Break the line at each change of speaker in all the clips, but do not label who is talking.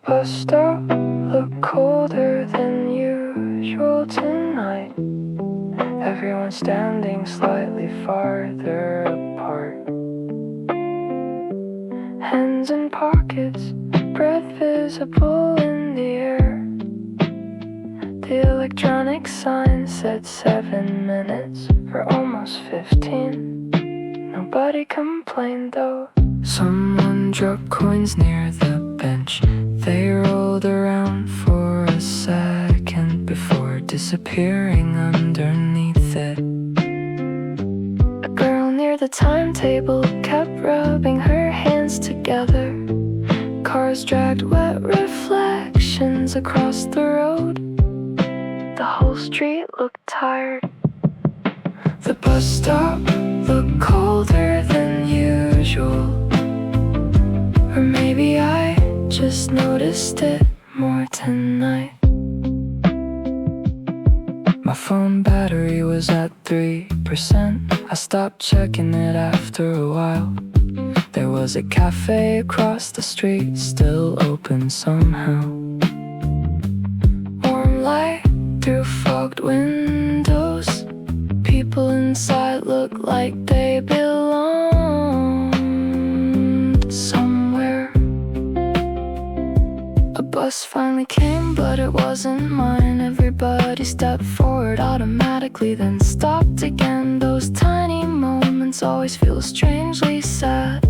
bus stop looked colder than usual tonight. Everyone standing slightly farther apart. Hands in pockets, breath visible in the air. The electronic sign said 7 minutes for almost 15. Nobody complained though. Someone dropped coins near the bench. They rolled around for a second before disappearing underneath it. A girl near the timetable kept rubbing her hands together. Cars dragged wet reflections across the road. The whole street looked tired. The bus stop looked colder than usual. Or maybe I just noticed it more tonight. My phone battery was at 3%. I stopped checking it after a while. There was a cafe across the street, still open somehow. Warm light through fogged windows. People inside look like they belonged somewhere. A bus finally came, but it wasn't mine. Everybody stepped forward automatically, then stopped again. Those tiny moments always feel strangely sad,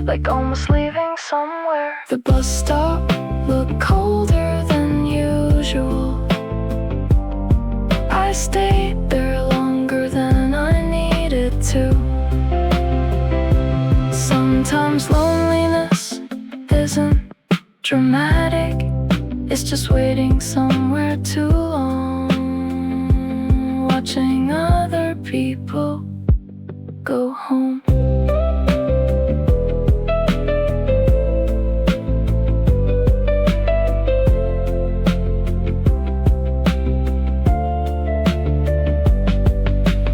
like almost leaving somewhere. The bus stop looked colder than usual. I stayed there longer than I needed to. Sometimes loneliness isn't dramatic, it's just waiting somewhere too long, watching other people go home.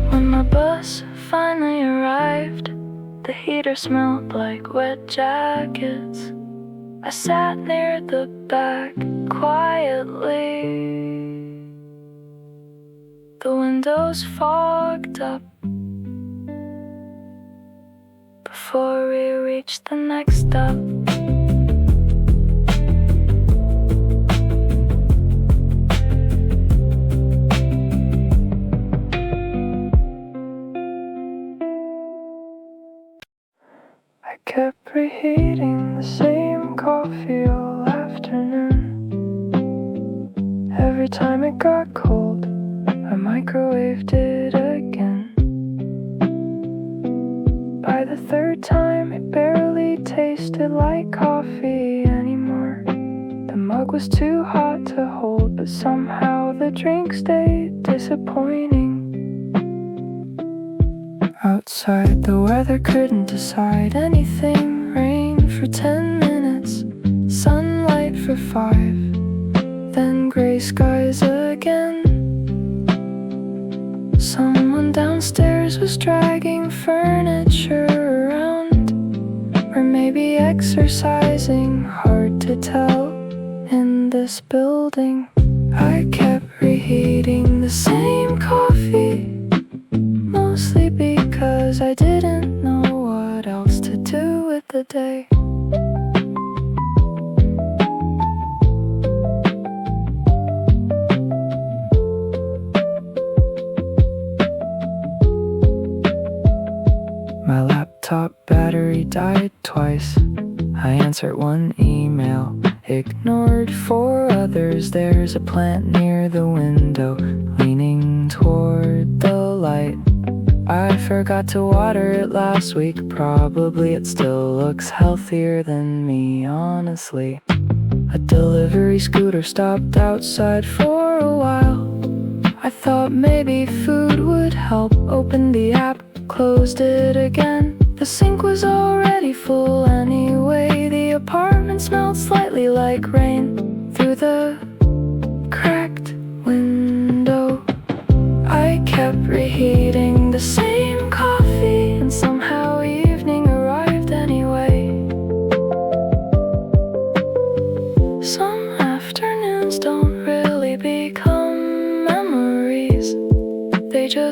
When my bus finally arrived, the heater smelled like wet jackets. I sat near the back quietly, the windows fogged up before we reached the next stop. I kept reheating the same coffee all afternoon. Every time it got cold, I microwaved it again. By the third time, it barely tasted like coffee anymore. The mug was too hot to hold, but somehow the drink stayed disappointing. Outside, the weather couldn't decide anything. Rain for 10 minutes, sunlight for 5, then gray skies again. Someone downstairs was dragging furniture around, or maybe exercising, hard to tell in this building. I kept reheating the same coffee, mostly because I didn't know what else to do with the day. My laptop battery died twice. I answered one email, ignored 4 others. There's a plant near the window, leaning toward the light. I forgot to water it last week. Probably it still looks healthier than me, honestly. A delivery scooter stopped outside for a while. I thought maybe food would help. Opened the app, closed it again. The sink was already full anyway. The apartment smelled slightly like rain through the cracked window. I kept reheating the same coffee, and somehow evening arrived anyway.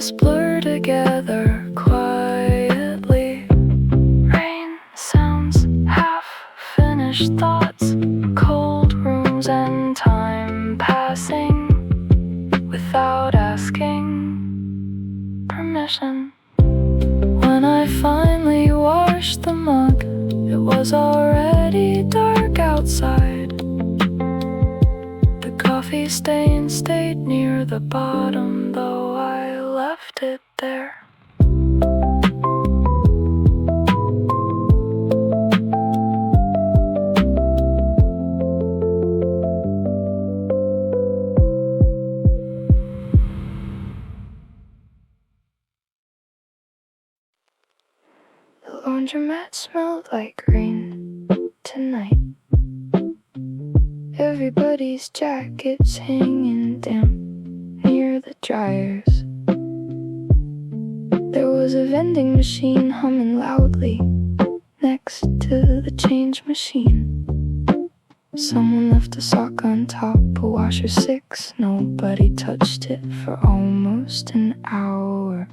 worlds blur together quietly. Rain sounds, half-finished thoughts, cold rooms and time passing without asking permission. When I finally washed the mug, it was already dark outside. The coffee stain stayed near the bottom, though I left it there. The laundromat smelled like rain tonight. Everybody's jackets hanging damp near the dryers. There was a vending machine humming loudly next to the change machine. Someone left a sock on top, a washer 6. Nobody touched it for almost an hour.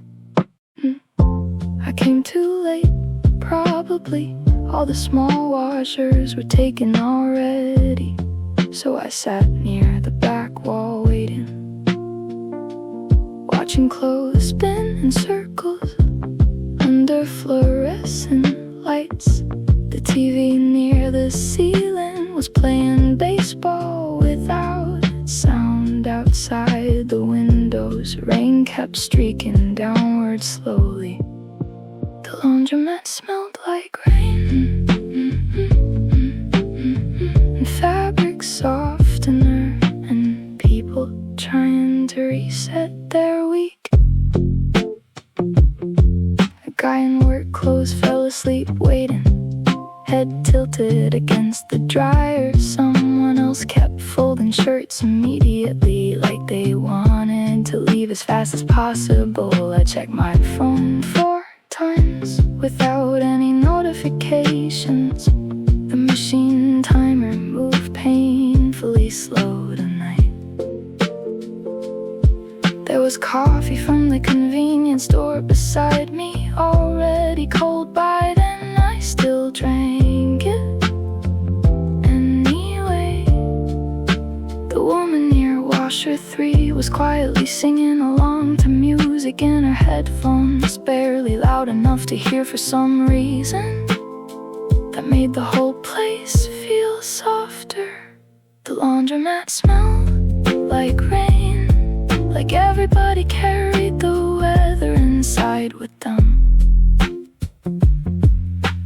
I came too late, probably. All the small washers were taken already. So I sat near the back wall waiting, watching clothes spin in circles under fluorescent lights. The TV near the ceiling was playing baseball without sound outside the windows. Rain kept streaking downward slowly. The laundromat smelled like rain and fabric softener and people trying to reset their week. A guy in work clothes fell asleep waiting, head tilted against the dryer. Someone else kept folding shirts immediately, like they wanted to leave as fast as possible. I checked my phone 4 times without any notifications. The machine timer moved painfully slow tonight. There was coffee from the convenience store beside me, already cold by then. I still drank it anyway. The woman near washer 3 was quietly singing along to music in her headphones, barely loud enough to hear for some reason that made the whole place feel softer. The laundromat smelled like rain, like everybody carried the weather inside with them.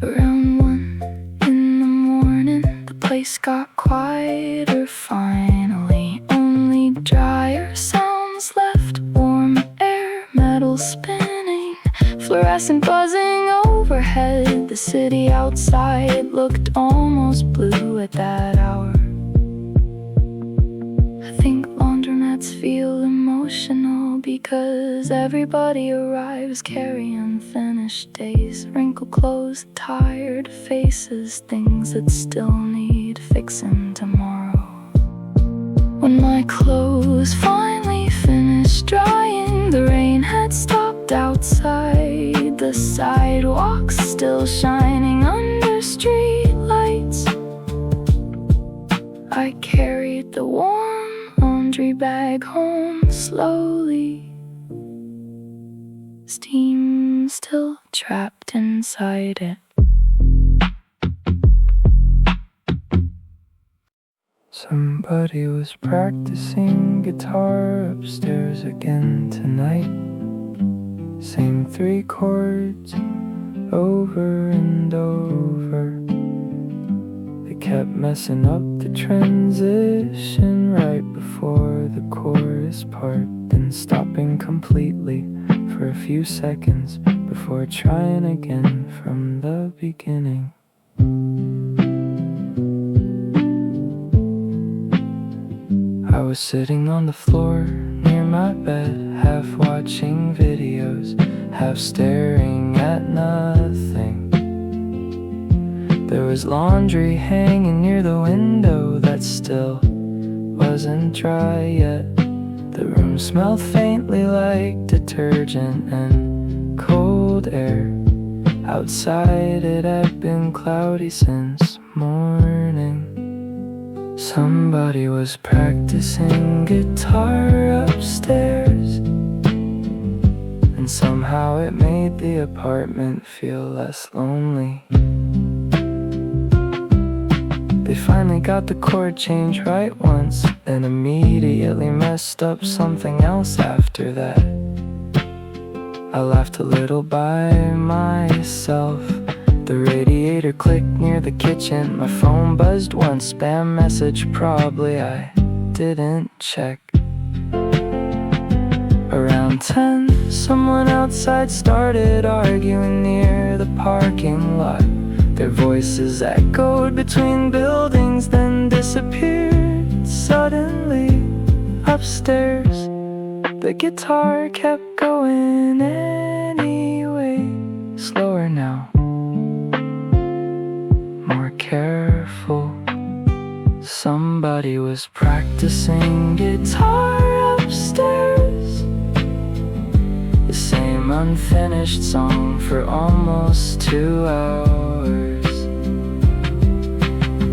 Around 1 in the morning, the place got quieter finally. Only dryer sounds left, warm air, metal spinning, fluorescent buzzing overhead. The city outside looked almost blue at that hour. I think laundromats feel emotional because everybody arrives carrying unfinished days, wrinkled clothes, tired faces, things that still need fixing tomorrow. When my clothes finally finished drying, the rain had stopped outside. The sidewalks still shining under street lights. I carried the warm laundry bag home slowly, steam still trapped inside it. Somebody was practicing guitar upstairs again tonight. Same 3 chords over and over. They kept messing up the transition right before the chorus part, then stopping completely for a few seconds before trying again from the beginning. I was sitting on the floor near my bed, half watching videos, half staring at nothing. There was laundry hanging near the window that still wasn't dry yet. The room smelled faintly like detergent and cold air. Outside it had been cloudy since morning. Somebody was practicing guitar upstairs, and somehow it made the apartment feel less lonely. They finally got the chord change right once, then immediately messed up something else after that. I laughed a little by myself. The radiator clicked near the kitchen. My phone buzzed once, spam message probably I didn't check. Around 10, someone outside started arguing near the parking lot. Their voices echoed between buildings, then disappeared suddenly. Upstairs, the guitar kept going anyway. Slower now, more careful. Somebody was practicing guitar upstairs. The same unfinished song for almost 2 hours.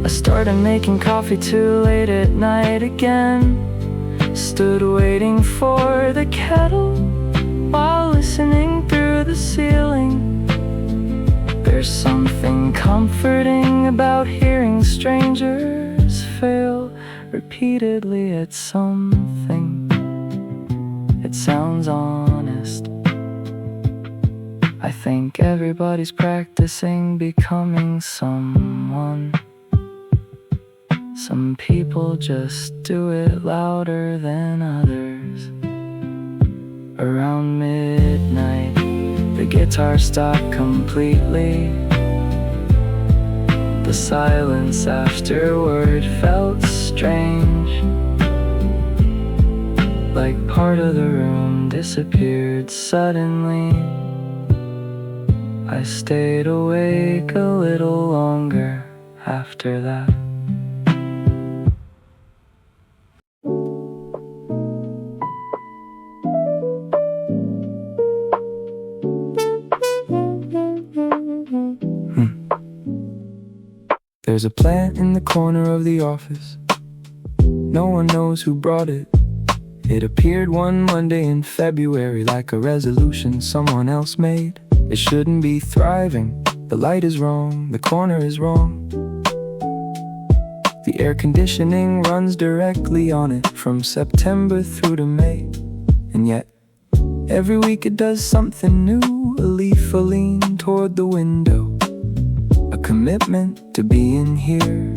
I started making coffee too late at night again. Stood waiting for the kettle while listening through the ceiling. There's something comforting about hearing strangers fail repeatedly at something. It sounds honest. I think everybody's practicing becoming someone. Some people just do it louder than others. Around midnight, the guitar stopped completely. The silence afterward felt strange, like part of the room disappeared suddenly. I stayed awake a little longer after that. There's a plant in the corner of the office. No one knows who brought it. It appeared one Monday in February, like a resolution someone else made. It shouldn't be thriving. The light is wrong, the corner is wrong. The air conditioning runs directly on it from September through to May. And yet, every week it does something new. A leaf, a lean toward the window, a commitment to be in here.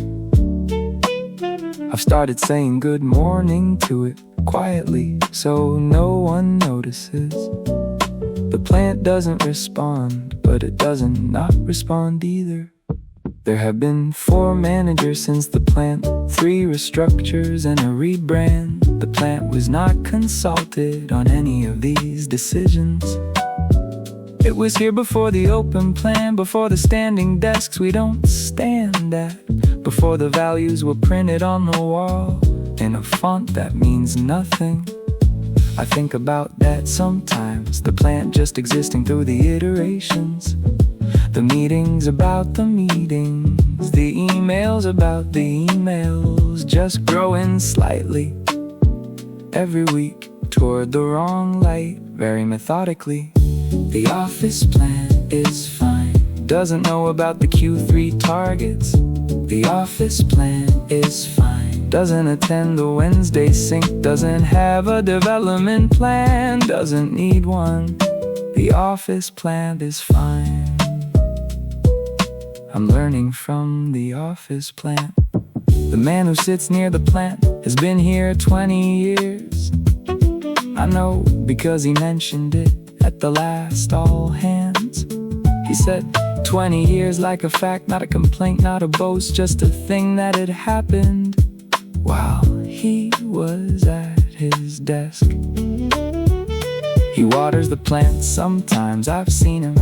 I've started saying good morning to it quietly, so no one notices. The plant doesn't respond, but it doesn't not respond either. There have been 4 managers since the plant, 3 restructures and a rebrand. The plant was not consulted on any of these decisions. It was here before the open plan, before the standing desks we don't stand at, before the values were printed on the wall in a font that means nothing. I think about that sometimes, the plant just existing through the iterations. The meetings about the meetings, the emails about the emails, just growing slightly every week toward the wrong light, very methodically. The office plant is fine, doesn't know about the Q3 targets. The office plant is fine, doesn't attend the Wednesday sync, doesn't have a development plan, doesn't need one. The office plant is fine. I'm learning from the office plant. The man who sits near the plant has been here 20 years. I know because he mentioned it at the last all hands. He said 20 years like a fact, not a complaint, not a boast, just a thing that had happened while he was at his desk. He waters the plants sometimes, I've seen him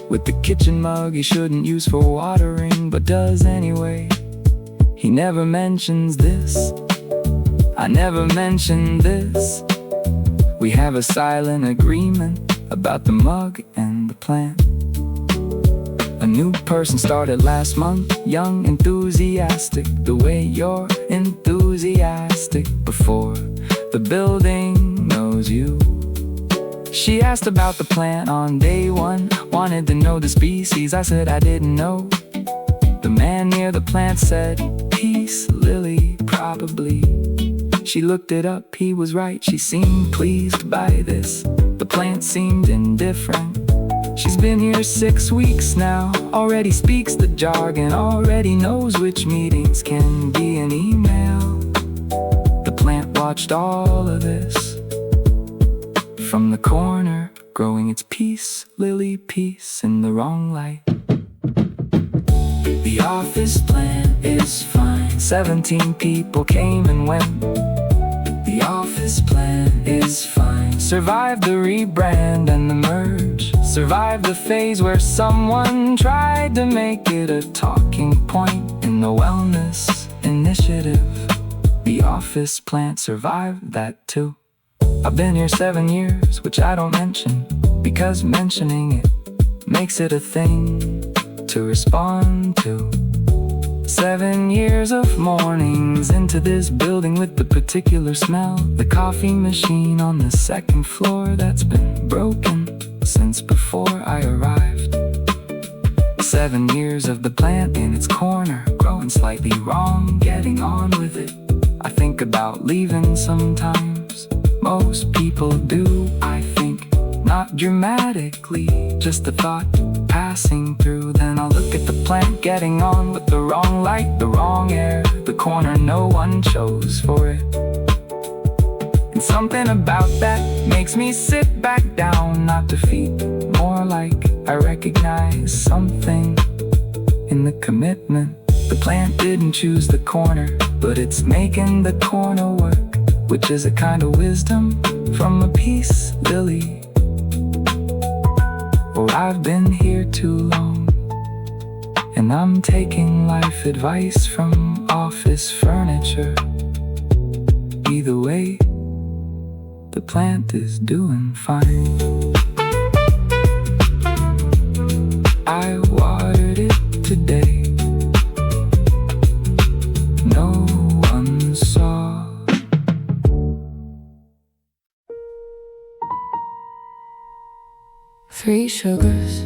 with the kitchen mug he shouldn't use for watering, but does anyway. He never mentions this, I never mentioned this. We have a silent agreement about the mug and the plant. A new person started last month, young, enthusiastic, the way you're enthusiastic before the building knows you. She asked about the plant on day one, wanted to know the species. I said I didn't know. The man near the plant said, peace lily, probably. She looked it up, he was right. She seemed pleased by this. The plant seemed indifferent. She's been here 6 weeks now, already speaks the jargon, already knows which meetings can be an email. The plant watched all of this from the corner, growing its peace lily piece in the wrong light. The office plant is fine. 17 people came and went. The office plant is fine. Survived the rebrand and the merge. Survived the phase where someone tried to make it a talking point in the wellness initiative. The office plant survived that too. I've been here 7 years, which I don't mention, because mentioning it makes it a thing to respond to. 7 years of mornings into this building with the particular smell. The coffee machine on the second floor that's been broken since before I arrived. 7 years of the plant in its corner, growing slightly wrong, getting on with it. I think about leaving sometimes. Most people do, I think. Not dramatically, just a thought passing through. Then I'll look at the plant getting on with the wrong light, the wrong air, the corner no one chose for it. And something about that makes me sit back down, not defeat, more like I recognize something in the commitment. The plant didn't choose the corner, but it's making the corner work, which is a kind of wisdom from a peace lily. Oh, I've been here too long, and I'm taking life advice from office furniture. Either way, the plant is doing fine. I watered it today. No one saw.
Three sugars,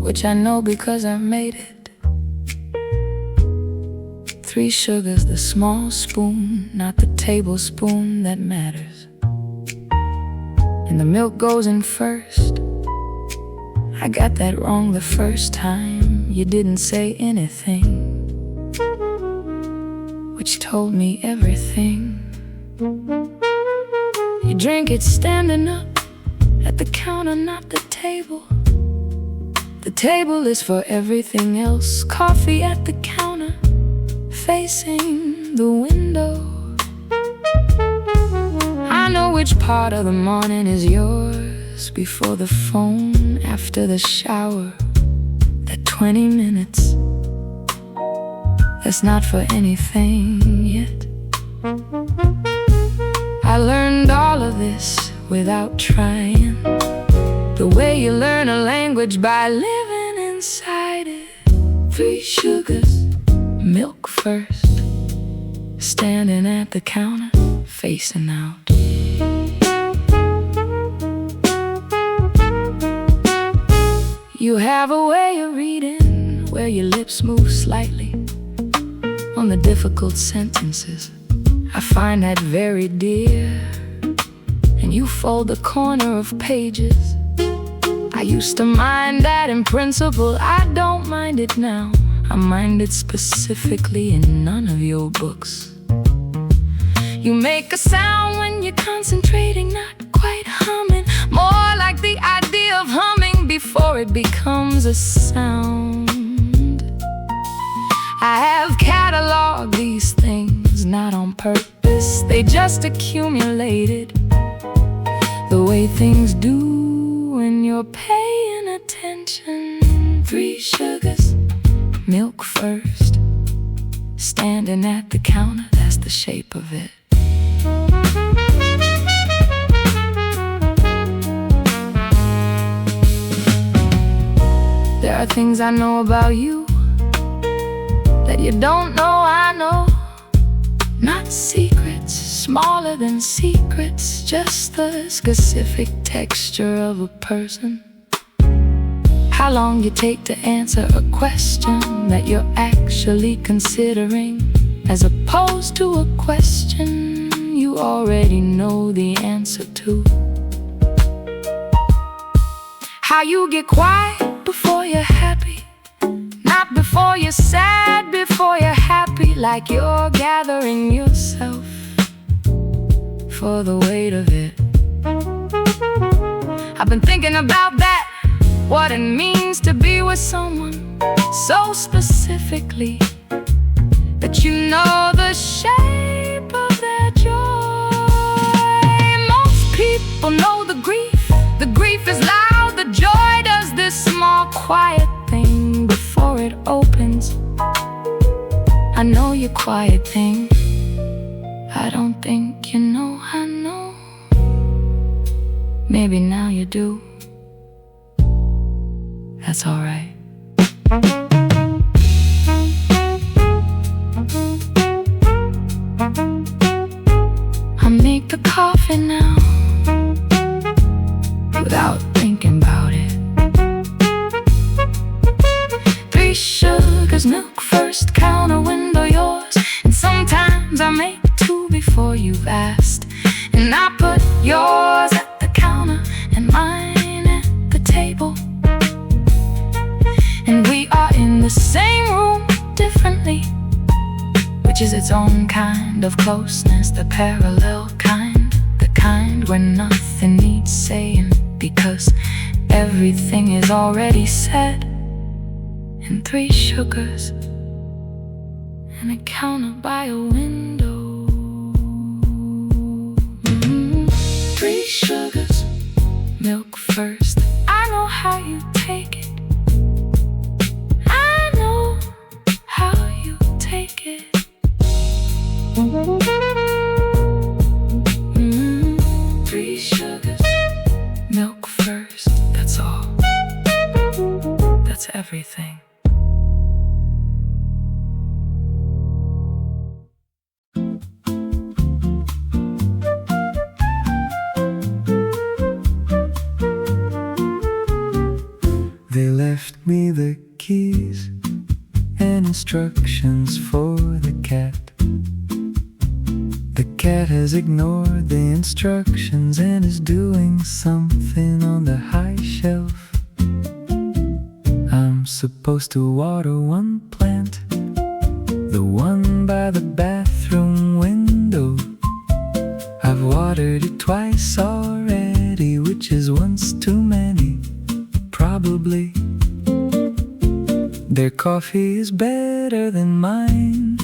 which I know because I made it. 3 sugars, the small spoon, not the tablespoon that matters. And the milk goes in first. I got that wrong the first time. You didn't say anything, which told me everything. You drink it standing up at the counter, not the table. The table is for everything else. Coffee at the counter, facing the window. I know which part of the morning is yours. Before the phone, after the shower. That 20 minutes, that's not for anything yet. I learned all of this without trying. The way you learn a language, by living inside it. 3 sugars, milk first, standing at the counter, facing out. You have a way of reading where your lips move slightly on the difficult sentences. I find that very dear. And you fold the corner of pages. I used to mind that in principle. I don't mind it now. I mind it specifically in none of your books. You make a sound when you're concentrating, not quite humming. More like the idea of humming before it becomes a sound. I have cataloged these things, not on purpose. They just accumulated the way things do when you're paying attention. 3 sugars, milk first, standing at the counter, that's the shape of it. There are things I know about you that you don't know I know. Not secrets, smaller than secrets, just the specific texture of a person. How long you take to answer a question that you're actually considering, as opposed to a question you already know the answer to. How you get quiet before you're happy, not before you're sad, before you're happy, like you're gathering yourself for the weight of it. I've been thinking about that, what it means to be with someone so specifically that you know the shape of their joy. Most people know the grief is loud, the joy does this small quiet thing before it opens. I know your quiet thing, I don't think you know I know. Maybe now you do. That's alright. I make the coffee now without thinking about it. 3 sugars, milk first, counter window yours. And sometimes I make 2 before you've asked. And I put yours at the counter and mine at the table. And we are in the same room differently, which is its own kind of closeness, the parallel kind, the kind where nothing needs saying, because everything is already said. And 3 sugars and a counter by a window. 3 sugars, milk first. I know how you take it. I know how you take it. 3 sugars, milk first. That's all. That's everything.
They left me the keys and instructions for the cat. The cat has ignored the instructions and is doing something on the high shelf. I'm supposed to water one plant, the one by the bathroom window. I've watered it twice already, which is once too many, probably. Their coffee is better than mine,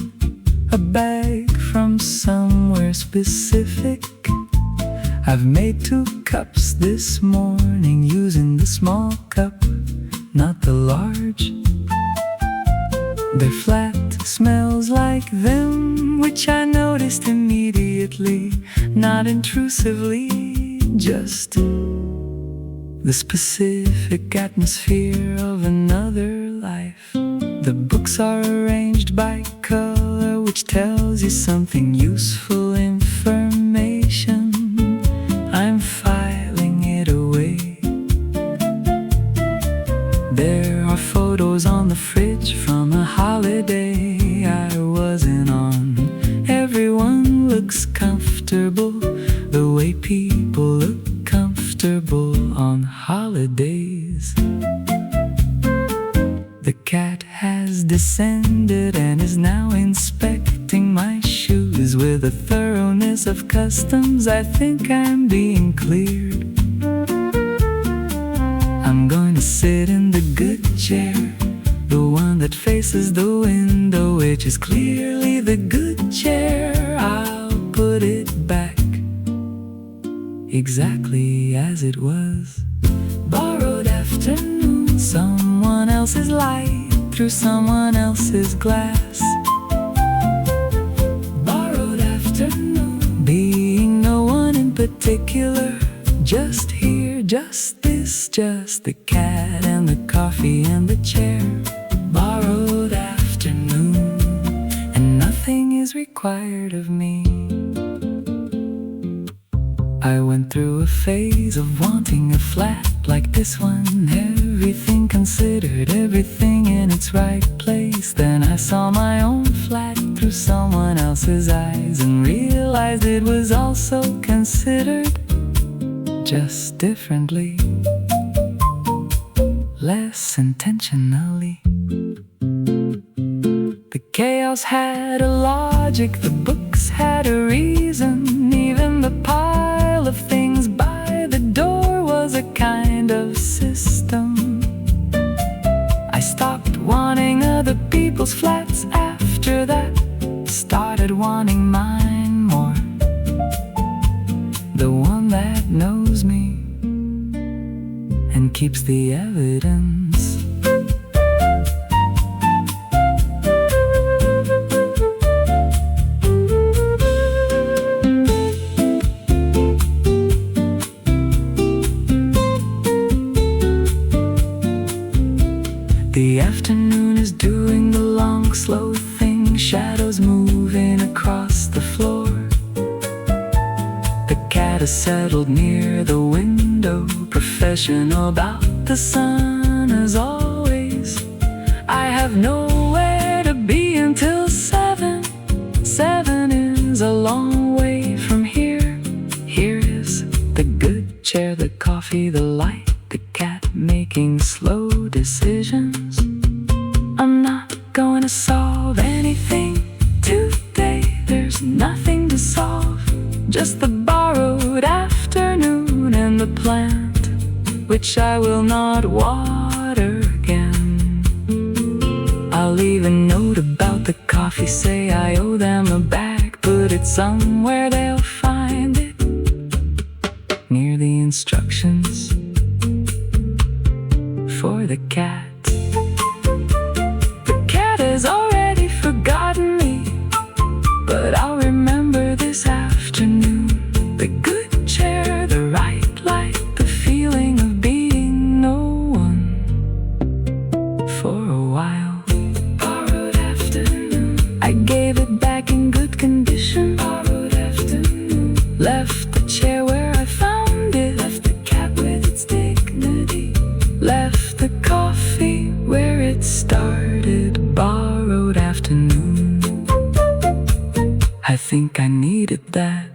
a bag from somewhere specific. I've made 2 cups this morning using the small cup, not the large. Their flat smells like them, which I noticed immediately, not intrusively, just the specific atmosphere of another life. The books are arranged by color, which tells you something useful information. I'm filing it away. There are photos on the fridge from a holiday I wasn't on. Everyone looks comfortable the way people look comfortable on holidays. The cat has descended and is now inspecting my shoes with a thoroughness of customs. I think I'm being cleared. I'm going to sit in the good chair, the one that faces the window, which is clearly the good chair. I'll put it back exactly as it was. Borrowed afternoon, someone else's light through someone else's glass. Borrowed afternoon, being no one in particular, just here, just this. is just the cat and the coffee and the chair. Borrowed afternoon, and nothing is required of me. I went through a phase of wanting a flat like this one. Everything considered, everything in its right place. Then I saw my own flat through someone else's eyes and realized it was also considered, just differently, less intentionally. The chaos had a logic, the books had a reason. Even the pile of things by the door was a kind of system. I stopped wanting other people's flats after that, started wanting mine more. The one that knows me and keeps the evidence. The afternoon is doing the long, slow thing, shadows moving across the floor. The cat is settled near the window, professional about the sun as always. I have nowhere to be until 7. 7 is a long way from here. Here is the good chair, the coffee, the light, the cat making slow decisions. I'm not going to solve anything today. There's nothing to solve, just the borrowed afternoon and the plant, which I will not water again. I'll leave a note about the coffee, say I owe them a bag, put it somewhere they'll find it, near the instructions for the cat. The cat has already forgotten me, but I'll remember this afternoon. The good chair, the right light, the feeling of being no one for a while. Borrowed afternoon, I gave it back in good condition. Borrowed afternoon, left the chair where I found it, left the cat with its dignity, left the coffee where it started. Borrowed afternoon, I think I needed that.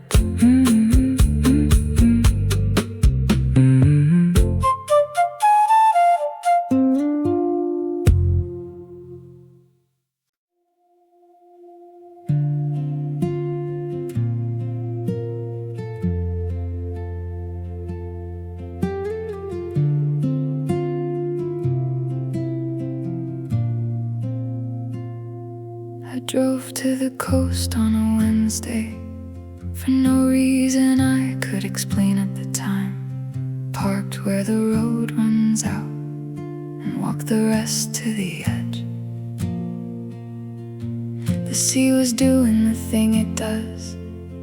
I drove to the coast on a Wednesday for no reason I could explain at the time. Parked where the road runs out and walked the rest to the edge. The sea was doing the thing it does,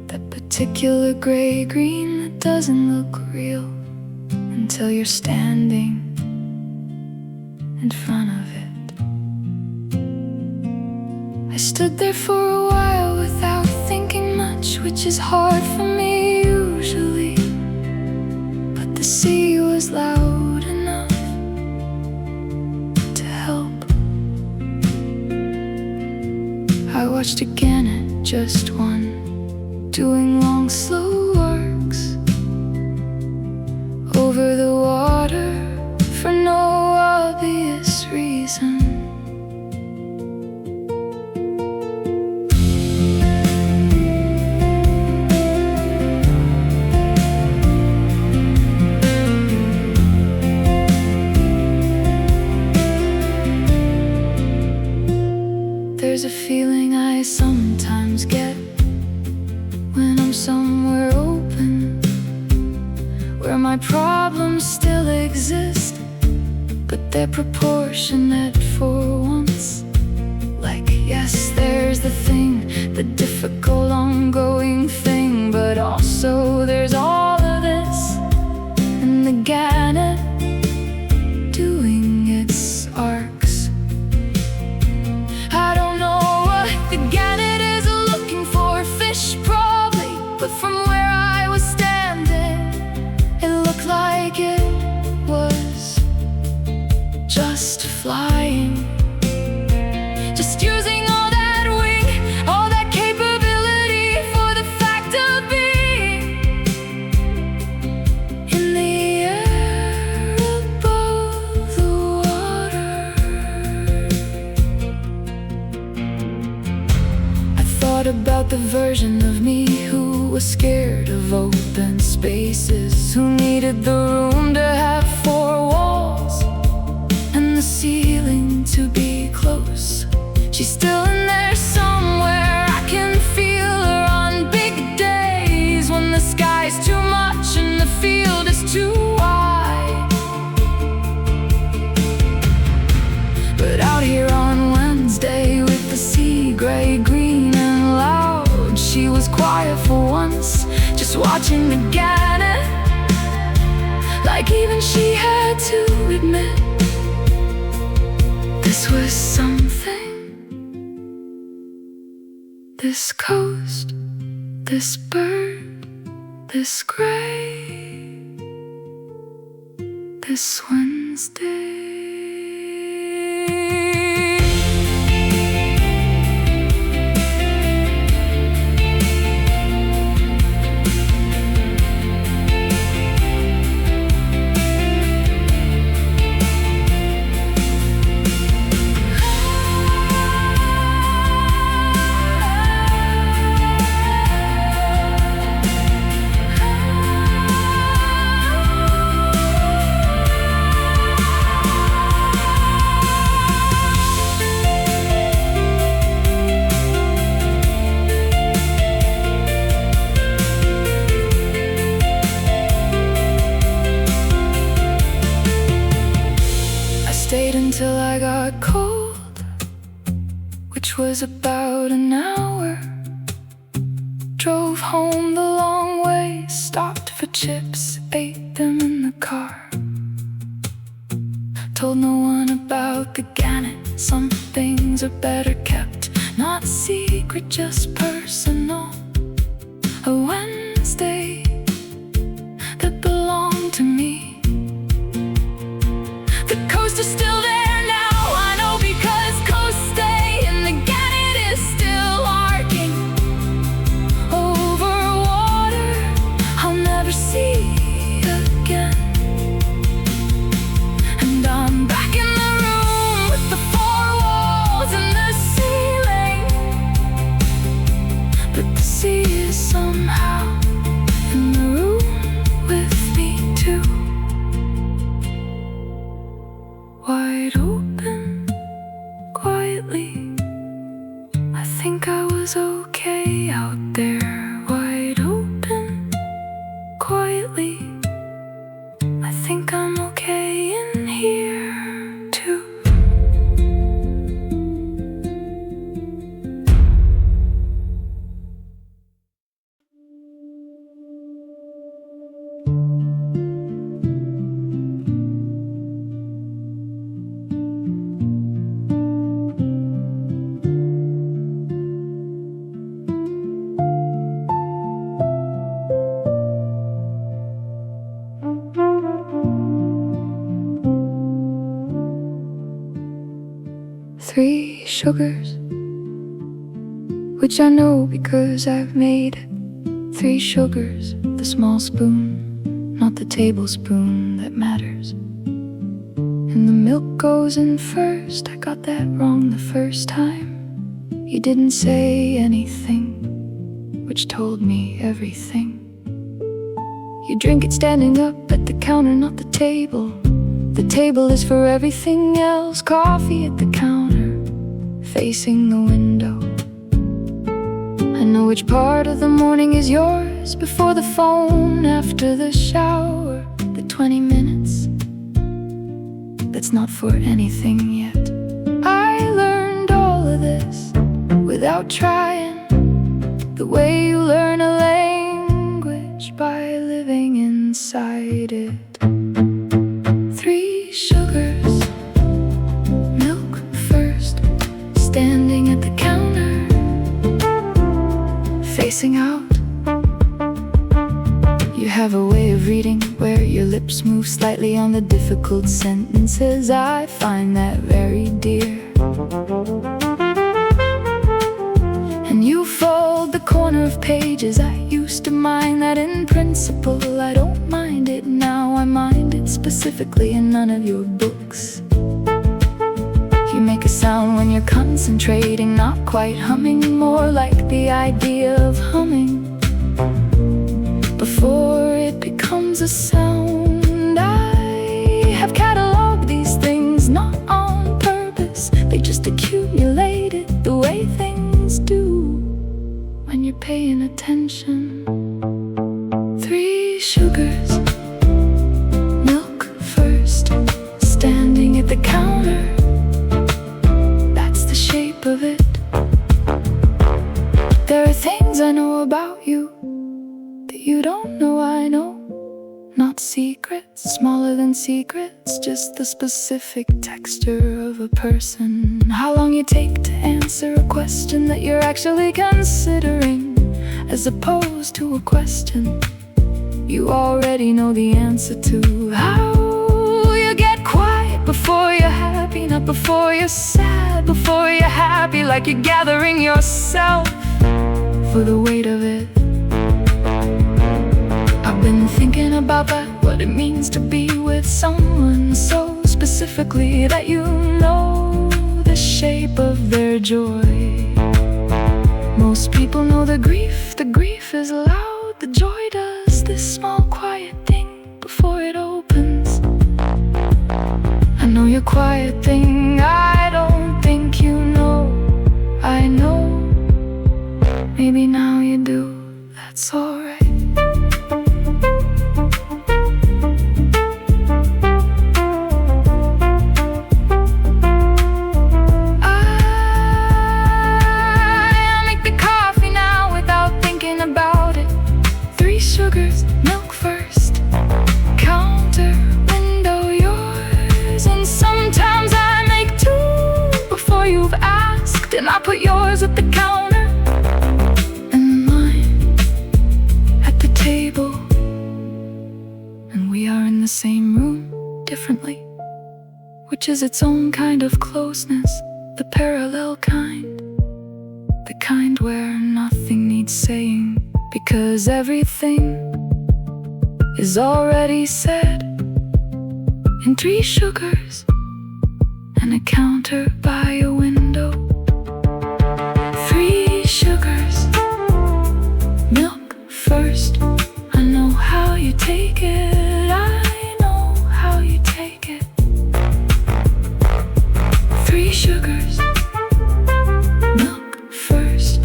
that particular gray-green that doesn't look real until you're standing in front of it. I stood there for a while without thinking much, which is hard for me usually, but the sea was loud enough to help. I watched again at just one, doing long slow arcs over the water for no obvious reason. There's a feeling I sometimes get when I'm somewhere open, where my problems still exist, but they're proportionate for once. Like, yes, there's the thing, the difficult ongoing thing, but also there's all of this and the gannet
just using all that wing, all that capability for the fact of being in the air above the water. I thought about the version of me who was scared of open spaces, who needed the room to have four walls and the ceiling to be close. She's still in there somewhere. I can feel her on big days when the sky's too much and the field is too wide. But out here on Wednesday with the sea gray, green and loud, she was quiet for once, just watching the ganet. Like even she had to admit this was something. This coast, this bird, this gray, this Wednesday. Until I got cold, which was about an hour. Drove home the long way, stopped for chips, ate them in the car. Told no one about the gannet, some things are better kept, not secret, just personal. A Wednesday that belonged to me. The coast is still there. Wide open, quietly, I think I was okay out there. Wide open, quietly, I think I'm okay in here too. Three sugars, which I know because I've made it. 3 sugars, the small spoon, not the tablespoon that matters. And the milk goes in first. I got that wrong the first time. You didn't say anything, which told me everything. You drink it standing up at the counter, not the table. The table is for everything else. Coffee at the counter, facing the window. I know which part of the morning is yours. Before the phone, after the shower. The 20 minutes, that's not for anything yet. I learned all of this without trying. The way you learn a language, by living inside it. 3 sugars, milk first, standing at the counter, facing out. You have a way of reading where your lips move slightly on the difficult sentences. I find that very dear. of pages. I used to mind that in principle. I don't mind it now, I mind it specifically in none of your books. You make a sound when you're concentrating, not quite humming, more like the idea of humming before it becomes a sound. I have cataloged these things not on purpose, they just accumulated the way things do when you're paying attention. 3 sugars, milk first, standing at the counter, that's the shape of it. There are things I know about you that you don't know I know. Not secrets, smaller than secrets, just the specific texture of a person. How long you take to answer a question that you're actually considering, as opposed to a question you already know the answer to. How you get quiet before you're happy, not before you're sad, before you're happy, like you're gathering yourself for the weight of it. I've been thinking about that, what it means to be with someone so specifically that you know the shape of their joy. Most people know the grief is loud, the joy does this small quiet thing before it opens. I know your quiet thing, I don't think you know. I know, maybe now you do, that's alright. Sugars, milk first, counter, window, yours. And sometimes I make 2 before you've asked, and I put yours at the counter and mine at the table, and we are in the same room, differently, which is its own kind of closeness, the parallel kind, the kind where nothing needs saying, because everything is already said. In 3 sugars and a counter by a window. 3 sugars, milk first. I know how you take it, I know how you take it. 3 sugars, milk first.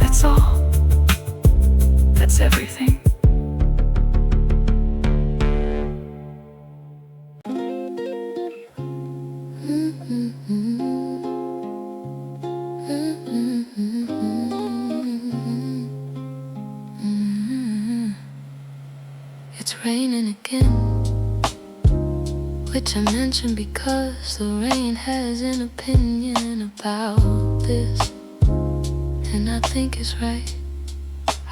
That's all, that's everything. It's raining again, which I mention because the rain has an opinion about this, and I think it's right.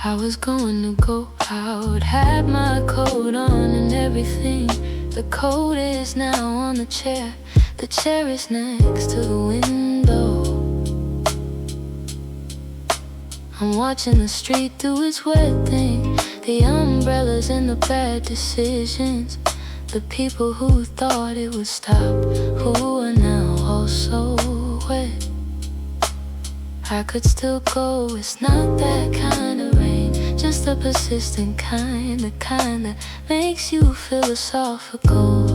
I was going to go out, had my coat on and everything. The coat is now on the chair is next to the window. I'm watching the street do its wet thing, the umbrellas and the bad decisions, the people who thought it would stop, who are now also wet. I could still go, it's not that kind of rain, just a persistent kind, the kind that makes you philosophical.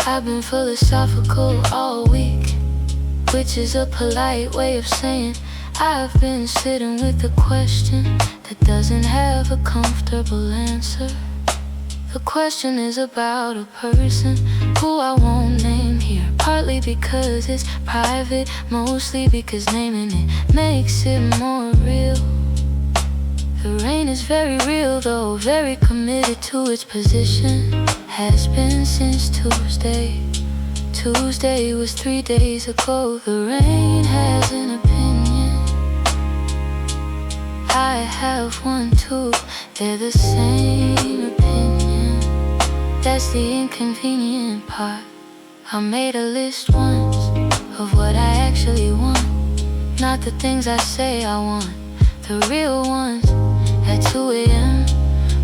I've been philosophical all week, which is a polite way of saying I've been sitting with a question that doesn't have a comfortable answer. The question is about a person who I won't name here, partly because it's private, mostly because naming it makes it more real. The rain is very real though, very committed to its position. Has been since Tuesday. Tuesday was 3 days ago. The rain has an opinion, I have one too. They're the same opinion. That's the inconvenient part. I made a list once of what I actually want. Not the things I say I want, the real ones at 2 a.m.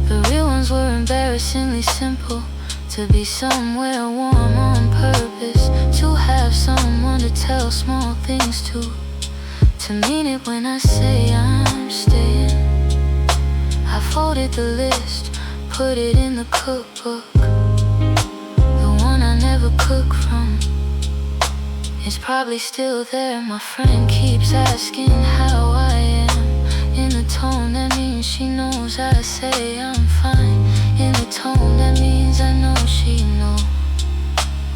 The real ones were embarrassingly simple. To be somewhere warm on purpose, to have someone to tell small things to mean it when I say I'm staying. I folded the list, put it in the cookbook, the one I never cook from. It's probably still there. My friend keeps asking how I am, in the tone that means she knows I say I'm fine, in the tone that means I know she knows.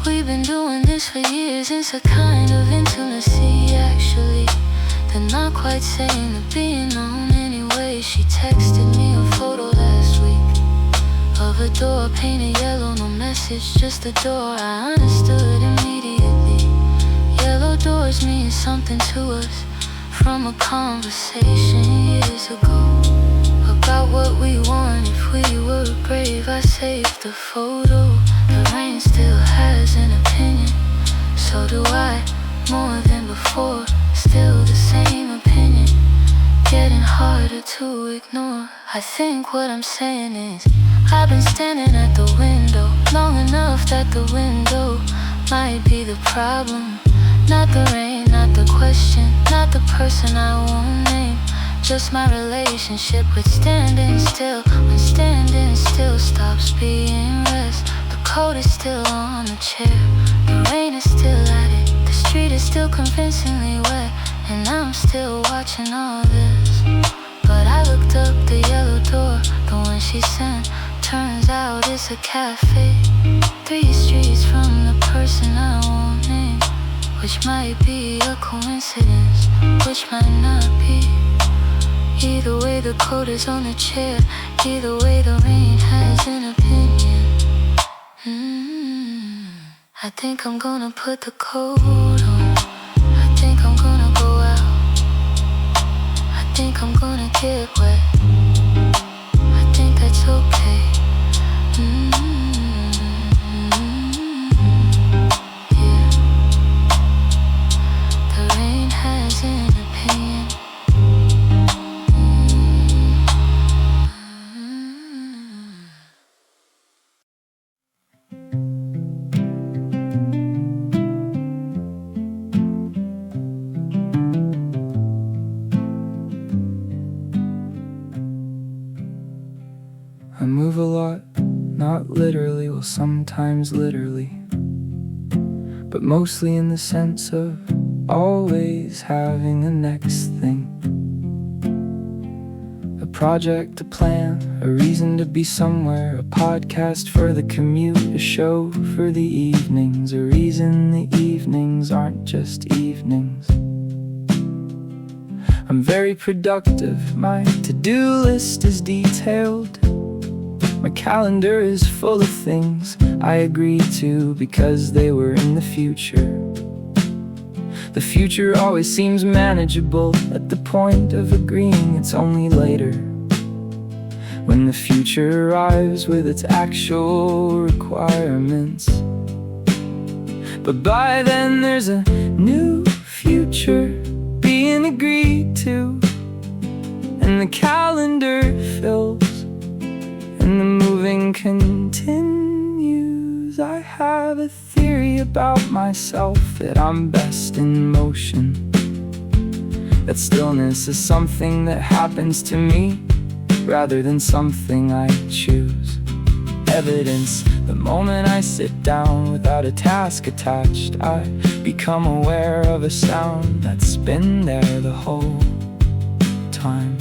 We've been doing this for years. It's a kind of intimacy, actually, they're not quite saying to being known anyway. She texted me a photo last week of a door painted yellow, no message, just a door. I understood immediately. Yellow doors mean something to us, from a conversation years ago about what we want if we were brave. I saved the photo. The rain still has an opinion, so do I, more than before. Still the same opinion, getting harder to ignore. I think what I'm saying is, I've been standing at the window long enough that the window might be the problem. Not the rain, not the question, not the person I won't name, just my relationship with standing still. When standing still stops being rest, the coat is still on the chair, the rain is still at it, the street is still convincingly wet, and I'm still watching all this. But I looked up the yellow door, the one she sent, turns out it's a cafe 3 streets from the person I won't name, which might be a coincidence, which might not be. Either way the coat is on the chair, either way the rain has an opinion. I think I'm gonna put the coat on, I think I'm gonna go out, I think I'm gonna get wet, I think that's okay. Yeah, the rain has an opinion.
I move a lot, not literally, well sometimes literally, but mostly in the sense of always having the next thing. A project, a plan, a reason to be somewhere, a podcast for the commute, a show for the evenings, a reason the evenings aren't just evenings. I'm very productive, my to-do list is detailed, my calendar is full of things I agreed to because they were in the future. The future always seems manageable at the point of agreeing it's only later, when the future arrives with its actual requirements. But by then there's a new future being agreed to, and the calendar fills, and the moving continues. I have a theory about myself, that I'm best in motion, that stillness is something that happens to me rather than something I choose. Evidence, the moment I sit down without a task attached, I become aware of a sound that's been there the whole time.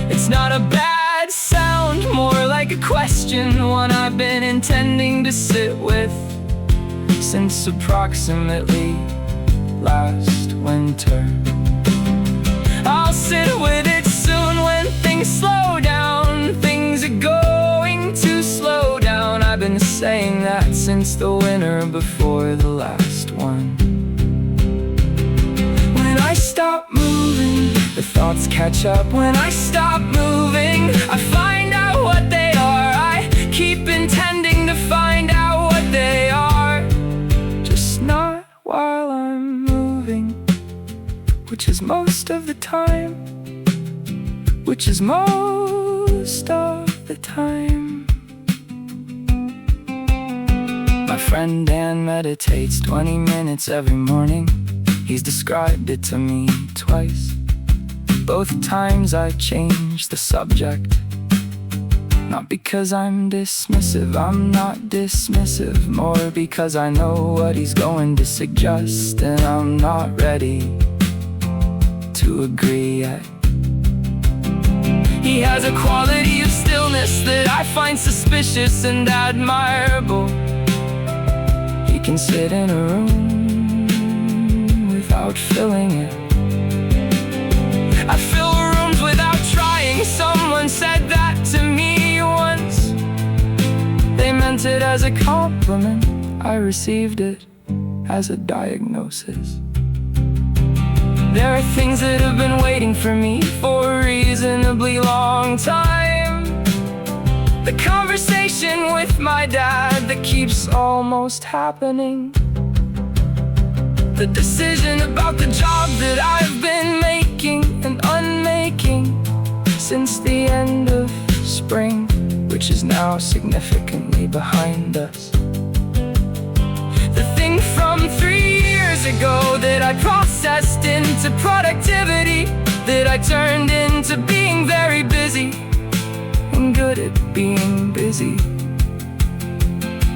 It's not a bad sound, more like a question, one I've been intending to sit with since approximately last winter. I'll sit with it soon when things slow down. Things are going to slow down. I've been saying that since the winter before the last one. When I stop moving, the thoughts catch up. When I stop moving, I find out what they are. I keep intending to find out what they are, just not why which is most of the time. My friend Dan meditates 20 minutes every morning. He's described it to me twice. Both times I change the subject. Not because I'm dismissive, I'm not dismissive. More because I know what he's going to suggest, and I'm not ready to agree yet. He has a quality of stillness that I find suspicious and admirable. He can sit in a room without filling it. I fill rooms without trying. Someone said that to me once. They meant it as a compliment. I received it as a diagnosis. There are things that have been waiting for me for a reasonably long time. The conversation with my dad that keeps almost happening. The decision about the job that I've been making and unmaking since the end of spring, which is now significantly behind us. The thing from 3 years ago that I processed into productivity, that I turned into being very busy and good at being busy.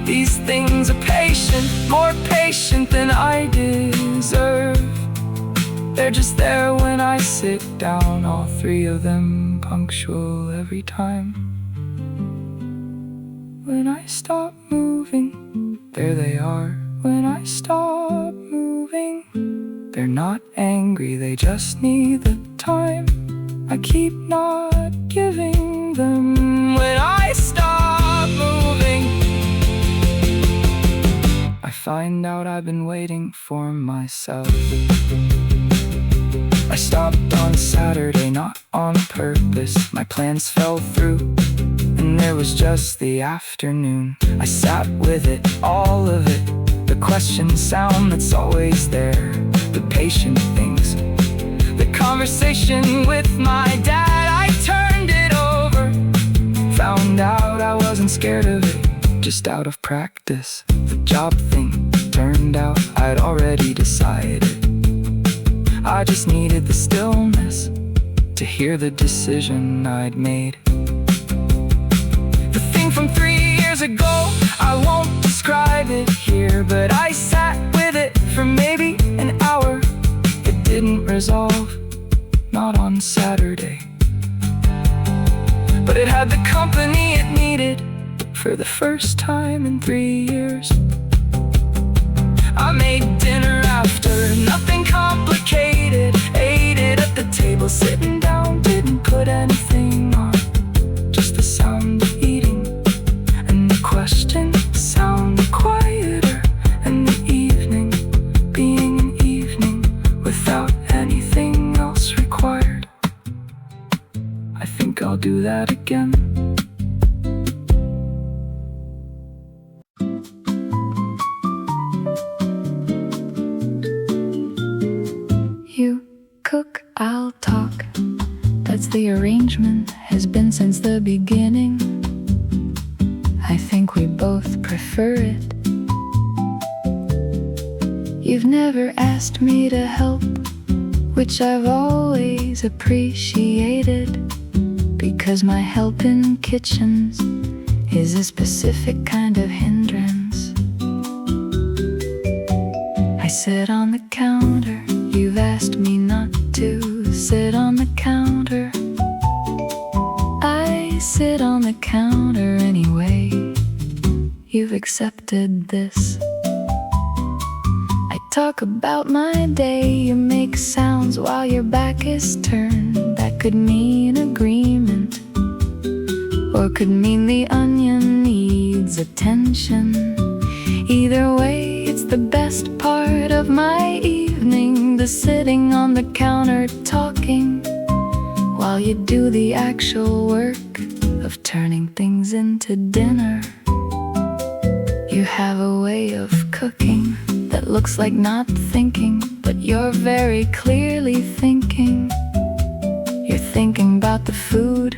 These things are patient, more patient than I deserve. They're just there when I sit down, all three of them punctual every time. When I stop moving, there they are. When I stop moving, they're not angry, they just need the time I keep not giving them. When I stop moving, I find out I've been waiting for myself. I stopped on Saturday, not on purpose. My plans fell through, and there was just the afternoon. I sat with it, all of it. The question sound that's always there. The patient things. The conversation with my dad, I turned it over. Found out I wasn't scared of it, just out of practice. The job thing, turned out I'd already decided. I just needed the stillness to hear the decision I'd made. The thing from 3 years ago, I won't describe it here, but I sat with it for maybe an hour. It didn't resolve, not on Saturday, but it had the company it needed for the first time in 3 years. I made dinner after, nothing complicated. Ate it at the table, sitting down, didn't put anything on. Just the sound of eating, and the question sounded quieter. And the evening being an evening without anything else required. I think I'll do that again. You cook, I'll talk. That's the arrangement, has been since the beginning. I think we both prefer it. You've never asked me to help, which I've always appreciated, because my help in kitchens is a specific kind of hindrance. I sit on the counter, you've asked me not to sit on the counter. I sit on the counter anyway. You've accepted this. I talk about my day, you make sounds while your back is turned. That could mean agreement, or could mean the onion needs attention. Either way, it's the best part of my evening, the sitting on the counter talking, while you do the actual work of turning things into dinner. You have a way of cooking that looks like not thinking, but you're very clearly thinking. You're
thinking about the food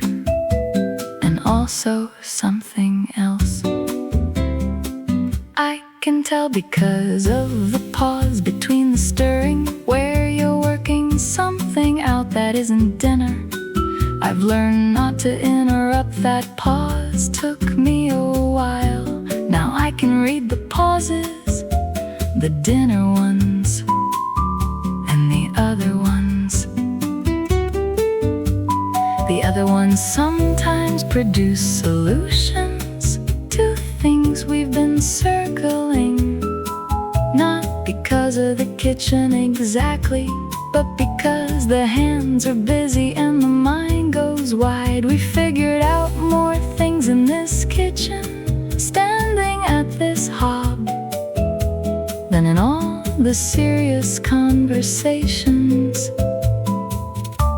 and also something else. I can tell because of the pause between the stirring, where you're working something out that isn't dinner. I've learned not to interrupt that pause. Took me a while. Now I can read the pauses, the dinner ones and the other ones. The other ones sometimes produce solutions to things we've been circling. Not because of the kitchen exactly, but because the hands are busy and the mind goes wide. We figured out more things in this kitchen, standing at this hob, than in all the serious conversations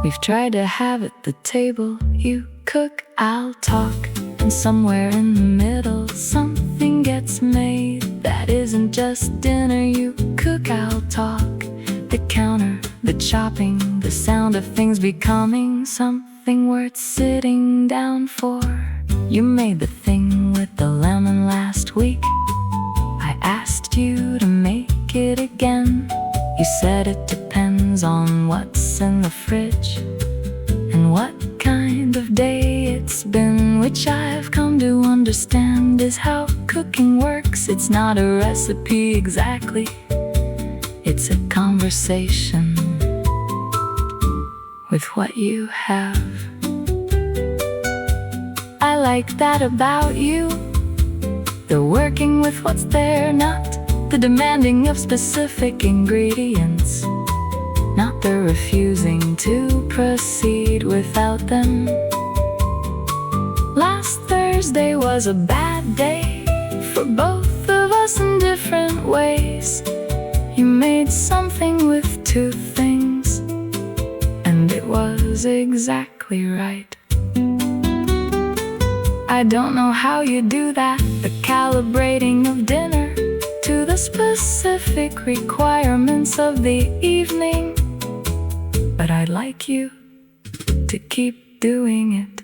we've tried to have at the table. You cook, I'll talk, and somewhere in the middle something gets made that isn't just dinner. You cook, I'll talk, the counter, the chopping, the sound of things becoming something worth sitting down for. You made the thing with the lemon last week. I asked you to make it again. You said it depends on what's in the fridge and what kind of day it's been, which I've come to understand is how cooking works. It's not a recipe exactly, it's a conversation with what you have. I like that about you, the working with what's there, not the demanding of specific ingredients, not the refusing to proceed without them. Last Thursday was a bad day for both of us in different ways. You made something with two things, and it was exactly right. I don't know how you do that, the calibrating of dinner to the specific requirements of the evening, but I'd like you to keep doing it.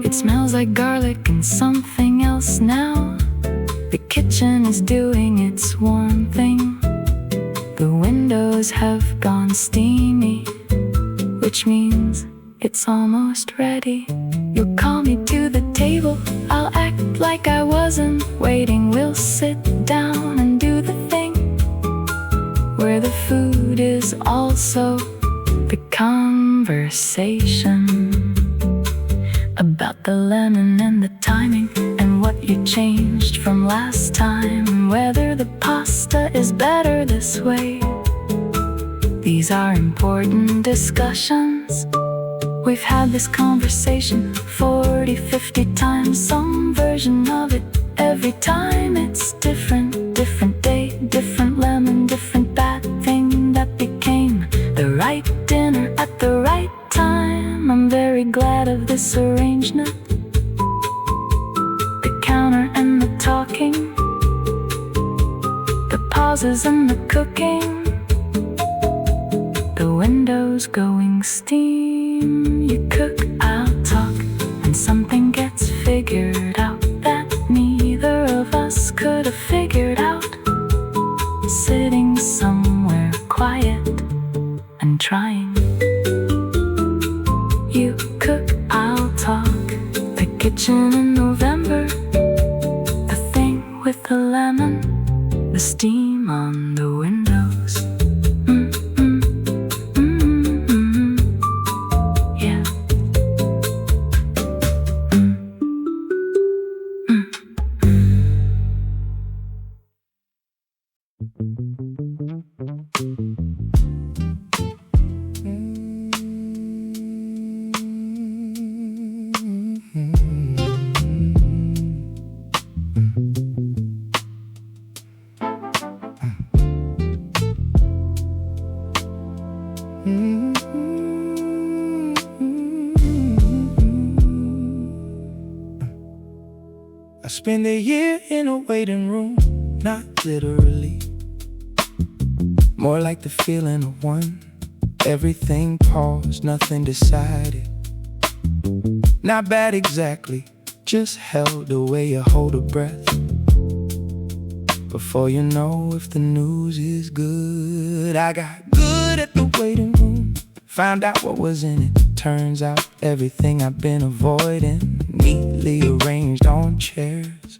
It smells like garlic and something else now. The kitchen is doing its warm thing. The windows have gone steamy, which means it's almost ready. You'll call me to the table, I'll act like I wasn't waiting. We'll sit down and do the thing where the food is also the conversation about the lemon and the timing and what you changed from last time, and whether the pasta is better this way. These are important discussions. We've had this conversation 40, 50 times, some version of it. Every time it's different, different day, different lemon, different bad thing that became the right dinner at the right time. I'm very glad of this arrangement. The counter and the talking, the pauses and the cooking, the windows going steam. You cook, I'll talk, and something gets figured out that neither of us could have figured out. Sitting somewhere quiet and trying. You cook, I'll talk, the kitchen in November, the thing with the lemon, the steam on the windows. Yeah.
I spend a year in a waiting room, not literally, more like the feeling of one. Everything paused, nothing decided. Not bad exactly, just held the way you hold a breath. Before you know if the news is good. I got good at the waiting room, found out what was in it. Turns out everything I've been avoiding, neatly arranged on chairs.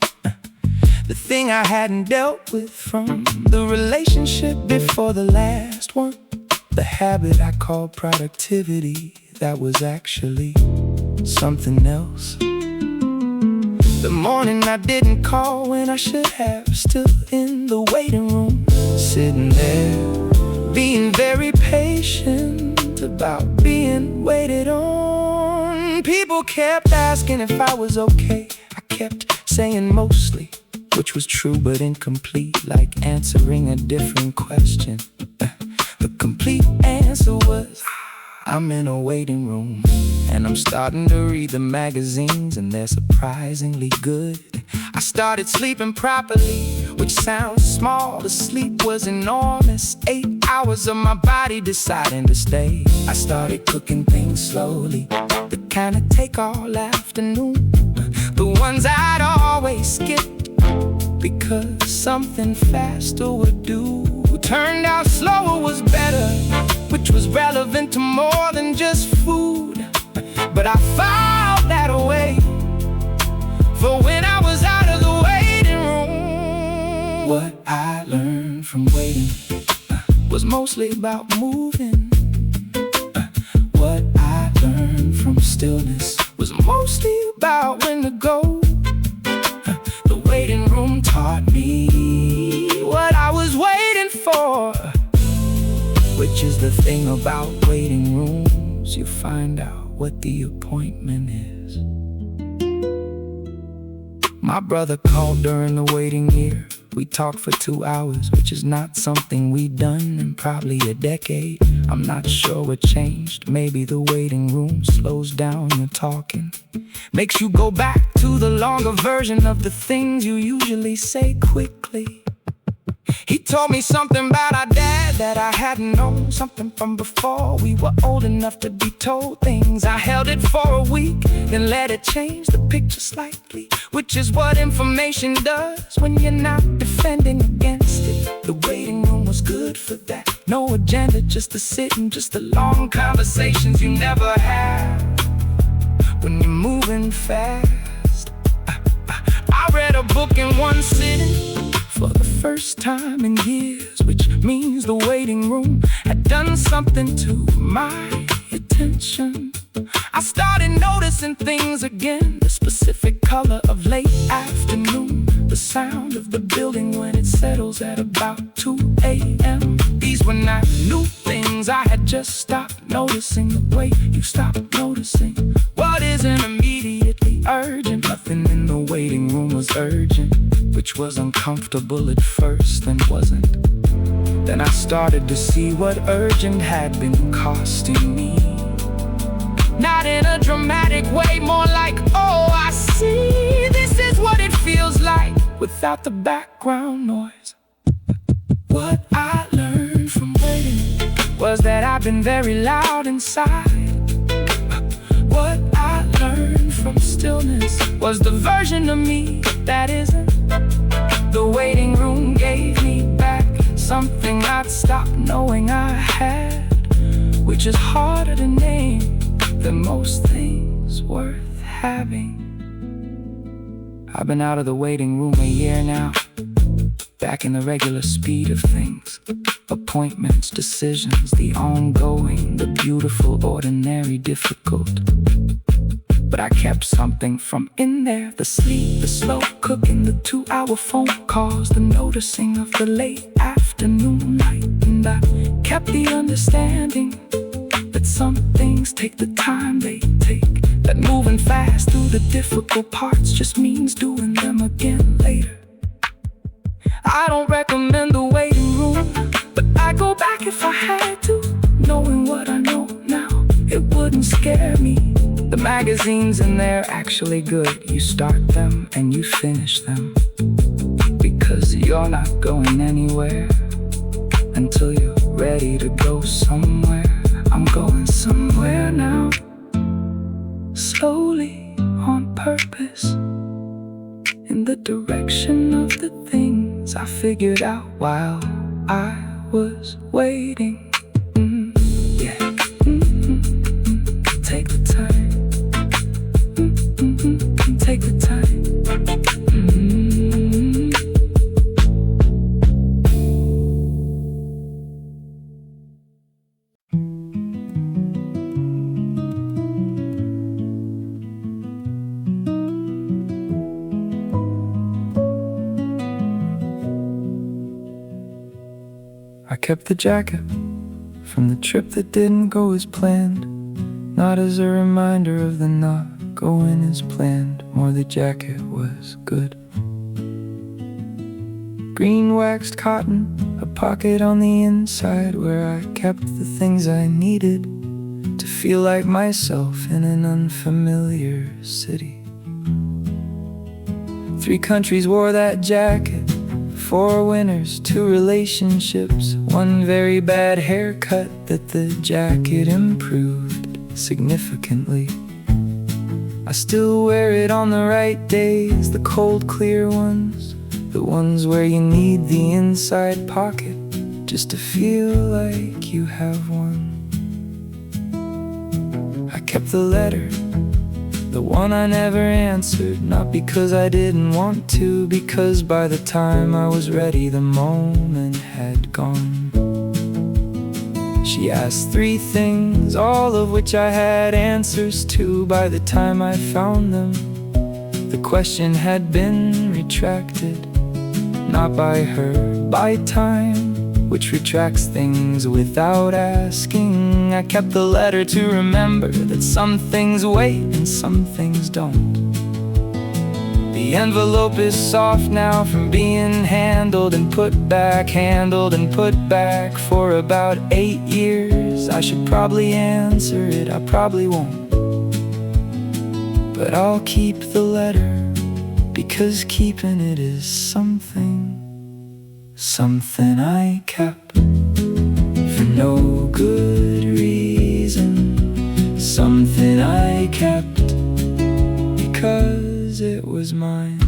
The thing I hadn't dealt with from the relationship before the last one. The habit I call productivity, that was actually something else. The morning I didn't call when I should have, still in the waiting room, sitting there, being very patient about being waited on. People kept asking if I was okay. I kept saying mostly, which was true but incomplete, like answering a different question. The complete answer was, I'm in a waiting room, and I'm starting to read the magazines, and they're surprisingly good. I started sleeping properly, which sounds small. The sleep was enormous, 8 hours of my body deciding to stay. I started cooking things slowly, the kind of take all afternoon, the ones I'd always skip because something faster would do. Turned out slower was better, which was relevant to more than just food. But I filed that away for when I was out of the waiting room. What I learned from waiting was mostly about moving. What I learned from stillness was mostly about when to go. The waiting room taught me what I was waiting for, which is the thing about waiting rooms. You find out what the appointment is. My brother called during the waiting year. We talked for 2 hours, which is not something we'd done in probably a decade. I'm not sure what changed. Maybe the waiting room slows down your talking, makes you go back to the longer version of the things you usually say quickly. He told me something about our dad that I hadn't known, something from before we were old enough to be told things. I held it for a week, then let it change the picture slightly, which is what information does when you're not defending against it. The waiting room was good for that. No agenda, just the sitting, just the long conversations you never have when you're moving fast. I read a book in one sitting for the first time in years, which means the waiting room had done something to my attention. I started noticing things again, the specific color of late afternoon, the sound of the building when it settles at about 2 a.m. These were not new things, I had just stopped noticing the way you stop noticing what isn't immediately urgent. Nothing in the waiting room was urgent, which was uncomfortable at first, then wasn't. Then I started to see what urgent had been costing me. Not in a dramatic way, more like, oh, I see. This is what it feels like without the background noise. What I learned from waiting was that I've been very loud inside. What I learned from stillness was the version of me that isn't. The waiting room gave me back something I'd stopped knowing I had, which is harder to name than most things worth having. I've been out of the waiting room a year now, back in the regular speed of things. Appointments, decisions, the ongoing, the beautiful, ordinary, difficult. But I kept something from in there, the sleep, the slow cooking, the 2-hour phone calls, the noticing of the late afternoon light. And I kept the understanding that some things take the time they take, that moving fast through the difficult parts just means doing them again later. I don't recommend the waiting room, but I'd go back if I had to. Knowing what I know now, it wouldn't scare me. The magazines in there actually good. You start them and you finish them, because you're not going anywhere until you're ready to go somewhere. I'm going somewhere now, slowly on purpose, in the direction of the things I figured out while I was waiting. Yeah. Take the time. Take the time. I kept the jacket from the trip that didn't go as planned, not as a reminder of the not going as planned, more the jacket was good. Green waxed cotton, a pocket on the inside where I kept the things I needed to feel like myself in an unfamiliar city. 3 countries wore that jacket, 4 winners, 2 relationships, 1 very bad haircut that the jacket improved significantly. I still wear it on the right days, the cold clear ones, the ones where you need the inside pocket just to feel like you have one. I kept the letter, the one I never answered, not because I didn't want to, because by the time I was ready, the moment had gone. She asked 3 things, all of which I had answers to. By the time I found them, the question had been retracted, not by her, by time, which retracts things without asking. I kept the letter to remember that some things wait and some things don't. The envelope is soft now from being handled and put back, handled and put back for about 8 years. I should probably answer it, I probably won't, but I'll keep the letter, because keeping it is something I kept for no good reason, something I kept because it was mine.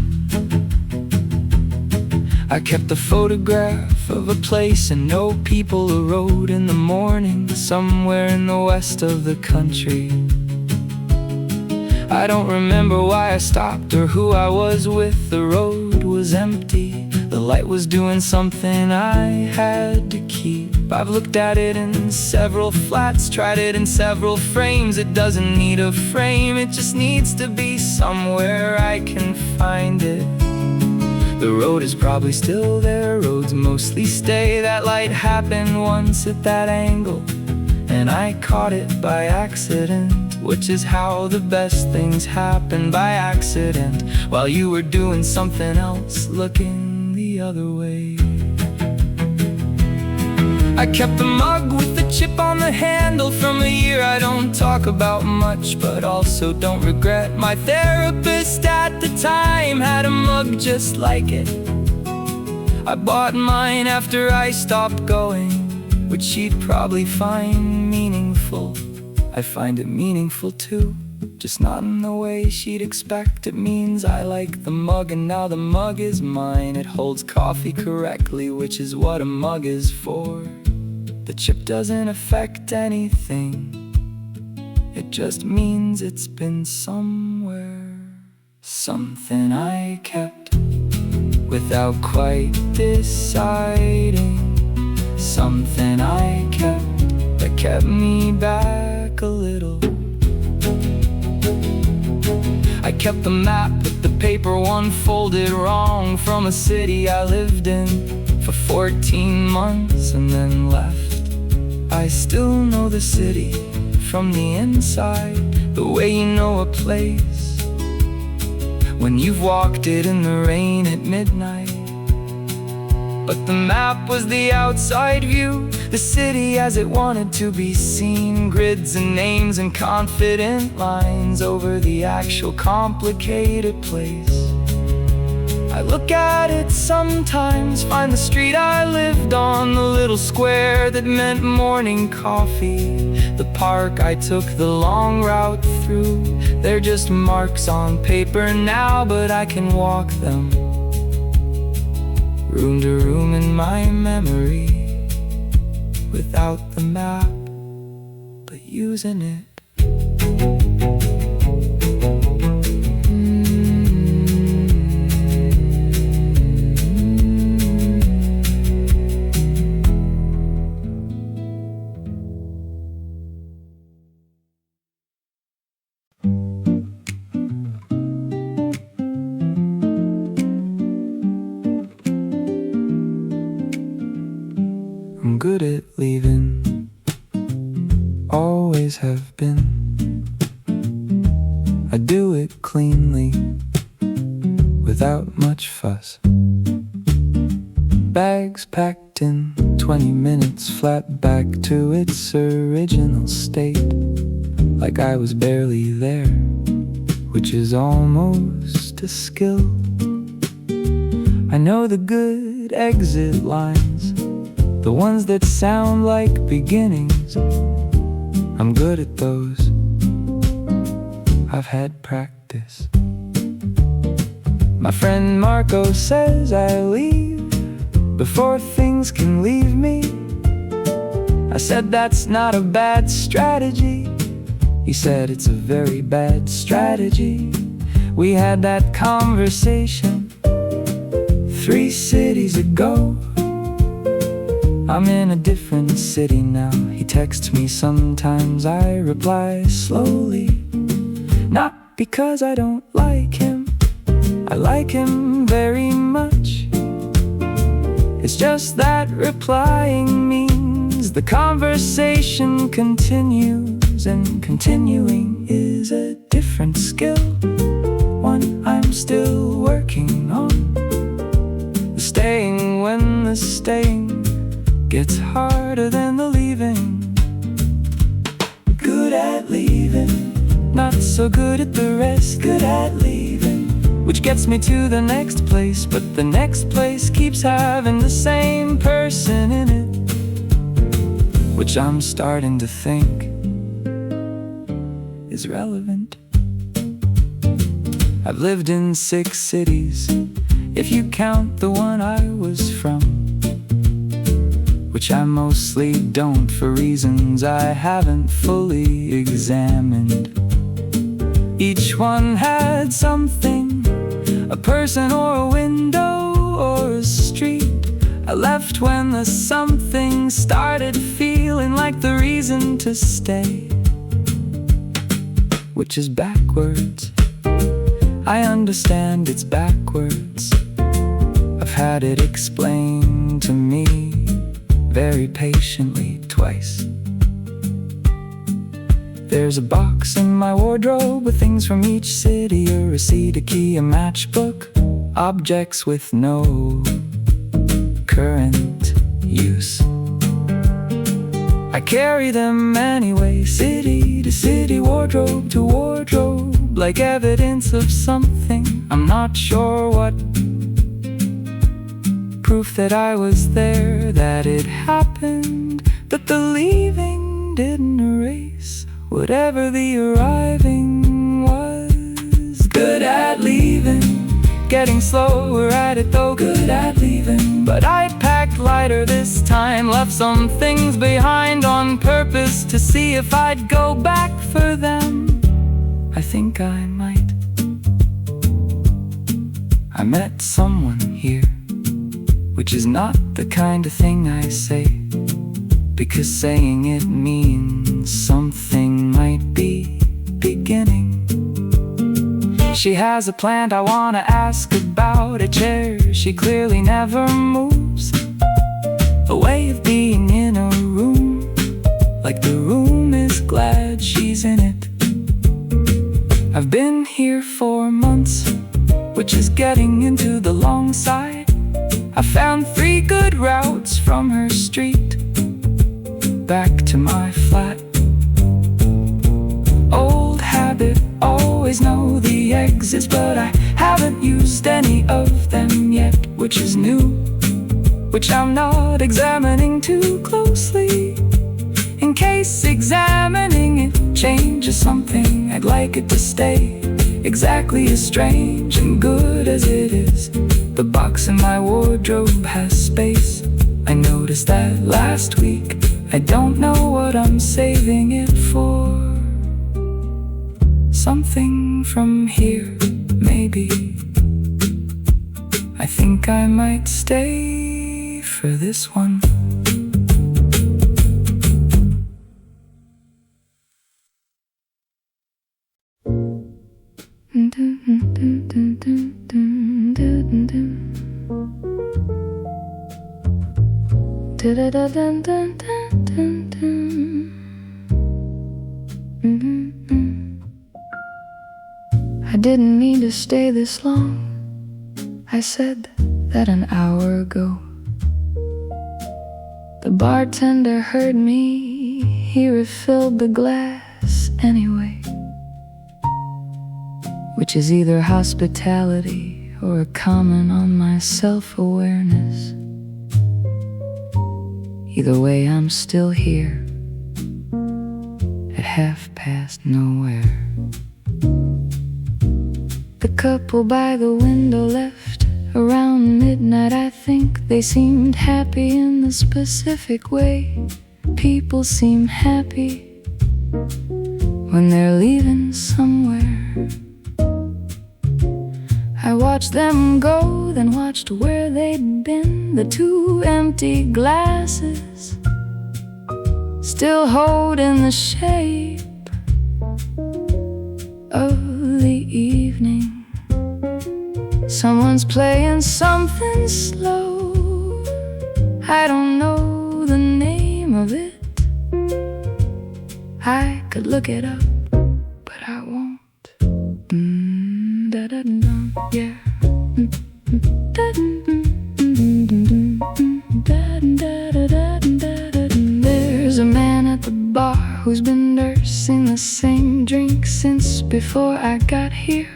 I kept a photograph of a place and no people, a road in the morning somewhere in the west of the country. I don't remember why I stopped or who I was with. The road was empty, the light was doing something I had to keep. I've looked at it in several flats, tried it in several frames. It doesn't need a frame, it just needs to be somewhere I can find it. The road is probably still there, roads mostly stay. That light happened once at that angle, and I caught it by accident, which is how the best things happen, by accident, while you were doing something else, looking the other way. I kept the mug with the chip on the handle from a year I don't talk about much, but also don't regret. My therapist at the time had a mug just like it. I bought mine after I stopped going, which she'd probably find meaningful. I find it meaningful too, just not in the way she'd expect. It means I like the mug and now the mug is mine. It holds coffee correctly, which is what a mug is for. The chip doesn't affect anything, it just means it's been somewhere. Something I kept without quite deciding. Something I kept that kept me back a little. I kept the map with the paper one folded wrong, from a city I lived in for 14 months and then left. I still know the city from the inside, the way you know a place when you've walked it in the rain at midnight. But the map was the outside view, the city as it wanted to be seen. Grids and names and confident lines over the actual complicated place. I look at it sometimes, find the street I lived on, the little square that meant morning coffee,
the park I took the long route through. They're just marks on paper now, but I can walk them room to room in my memory, without the map, but using it. I'm good at leaving, always have been. I do it cleanly, without much fuss. Bags packed in 20 minutes, flat back to its original state, like I was barely there, which is almost a skill. I know the good exit lines, the ones that sound like beginnings. I'm good at those, I've had practice. My friend Marco says I leave before things can leave me. I said that's not a bad strategy. He said it's a very bad strategy. We had that conversation 3 cities ago. I'm in a different city now. He texts me sometimes, I reply slowly. Not because I don't like him, I like him very much. It's just that replying means the conversation continues, and continuing is a different skill, one I'm still working on. Staying when the staying gets harder than the leaving. Good at leaving, not so good at the rest. Good at leaving, which gets me to the next place, but the next place keeps having the same person in it, which I'm starting to think is relevant. I've lived in 6 cities, if you count the one I was from, which I mostly don't for reasons I haven't fully examined. Each one had something, a person or a window or a street. I left when the something started feeling like the reason to stay, which is backwards. I understand it's backwards. I've had it explained to me very patiently twice. There's a box in my wardrobe with things from each city, a receipt, a key, a matchbook, objects with no current use. I carry them anyway, city to city, wardrobe to wardrobe, like evidence of something, I'm not sure what. Proof that I was there, that it happened, that the leaving didn't erase whatever the arriving was. Good at leaving, getting slower at it though. Good at leaving, but I packed lighter this time, left some things behind on purpose to see if I'd go back for them. I think I might. I met someone here, which is not the kind of thing I say, because saying it means something might be beginning. She has a plant I wanna ask about, a chair she clearly never moves, a way of being in a room, like the room is glad she's in it. I've been here for months, which is getting into the long side. I found 3 good routes from her street back to my flat. Old habit, always know the exits, but I haven't used any of them yet, which is new, which I'm not examining too closely, in case
space, examining it changes something. I'd like it to stay exactly as strange and good as it is. The box in my wardrobe has space. I noticed that last week. I don't know what I'm saving it for. Something from here, maybe. I think I might stay for this one.
I didn't mean to stay this long. I said that an hour ago. The bartender heard me. He refilled the glass anyway, which is either hospitality or a comment on my self-awareness. Either way, I'm still here at nowhere. The couple by the window left around midnight. I think they seemed happy in the specific way people seem happy when they're leaving somewhere. I watched them go, then watched where they'd been. The two empty glasses still holding the shape of the evening. Someone's playing something slow. I don't know the name of it. I could look it up, but I won't. Yeah. There's a man at the bar who's been nursing the same drink since before I got here.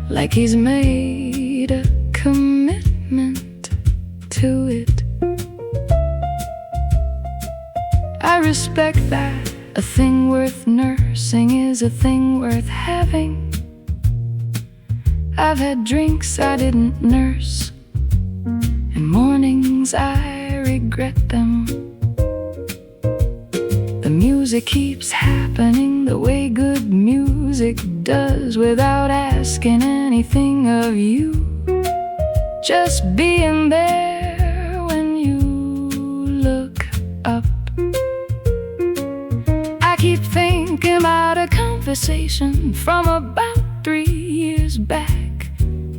Like he's made a commitment to it. I respect that. A thing worth nursing is a thing worth having. I've had drinks I didn't nurse, and mornings I regret them. The music keeps happening the way good music does, without asking anything of you. Just being there when you look up. I keep thinking about a conversation from about 3 years back.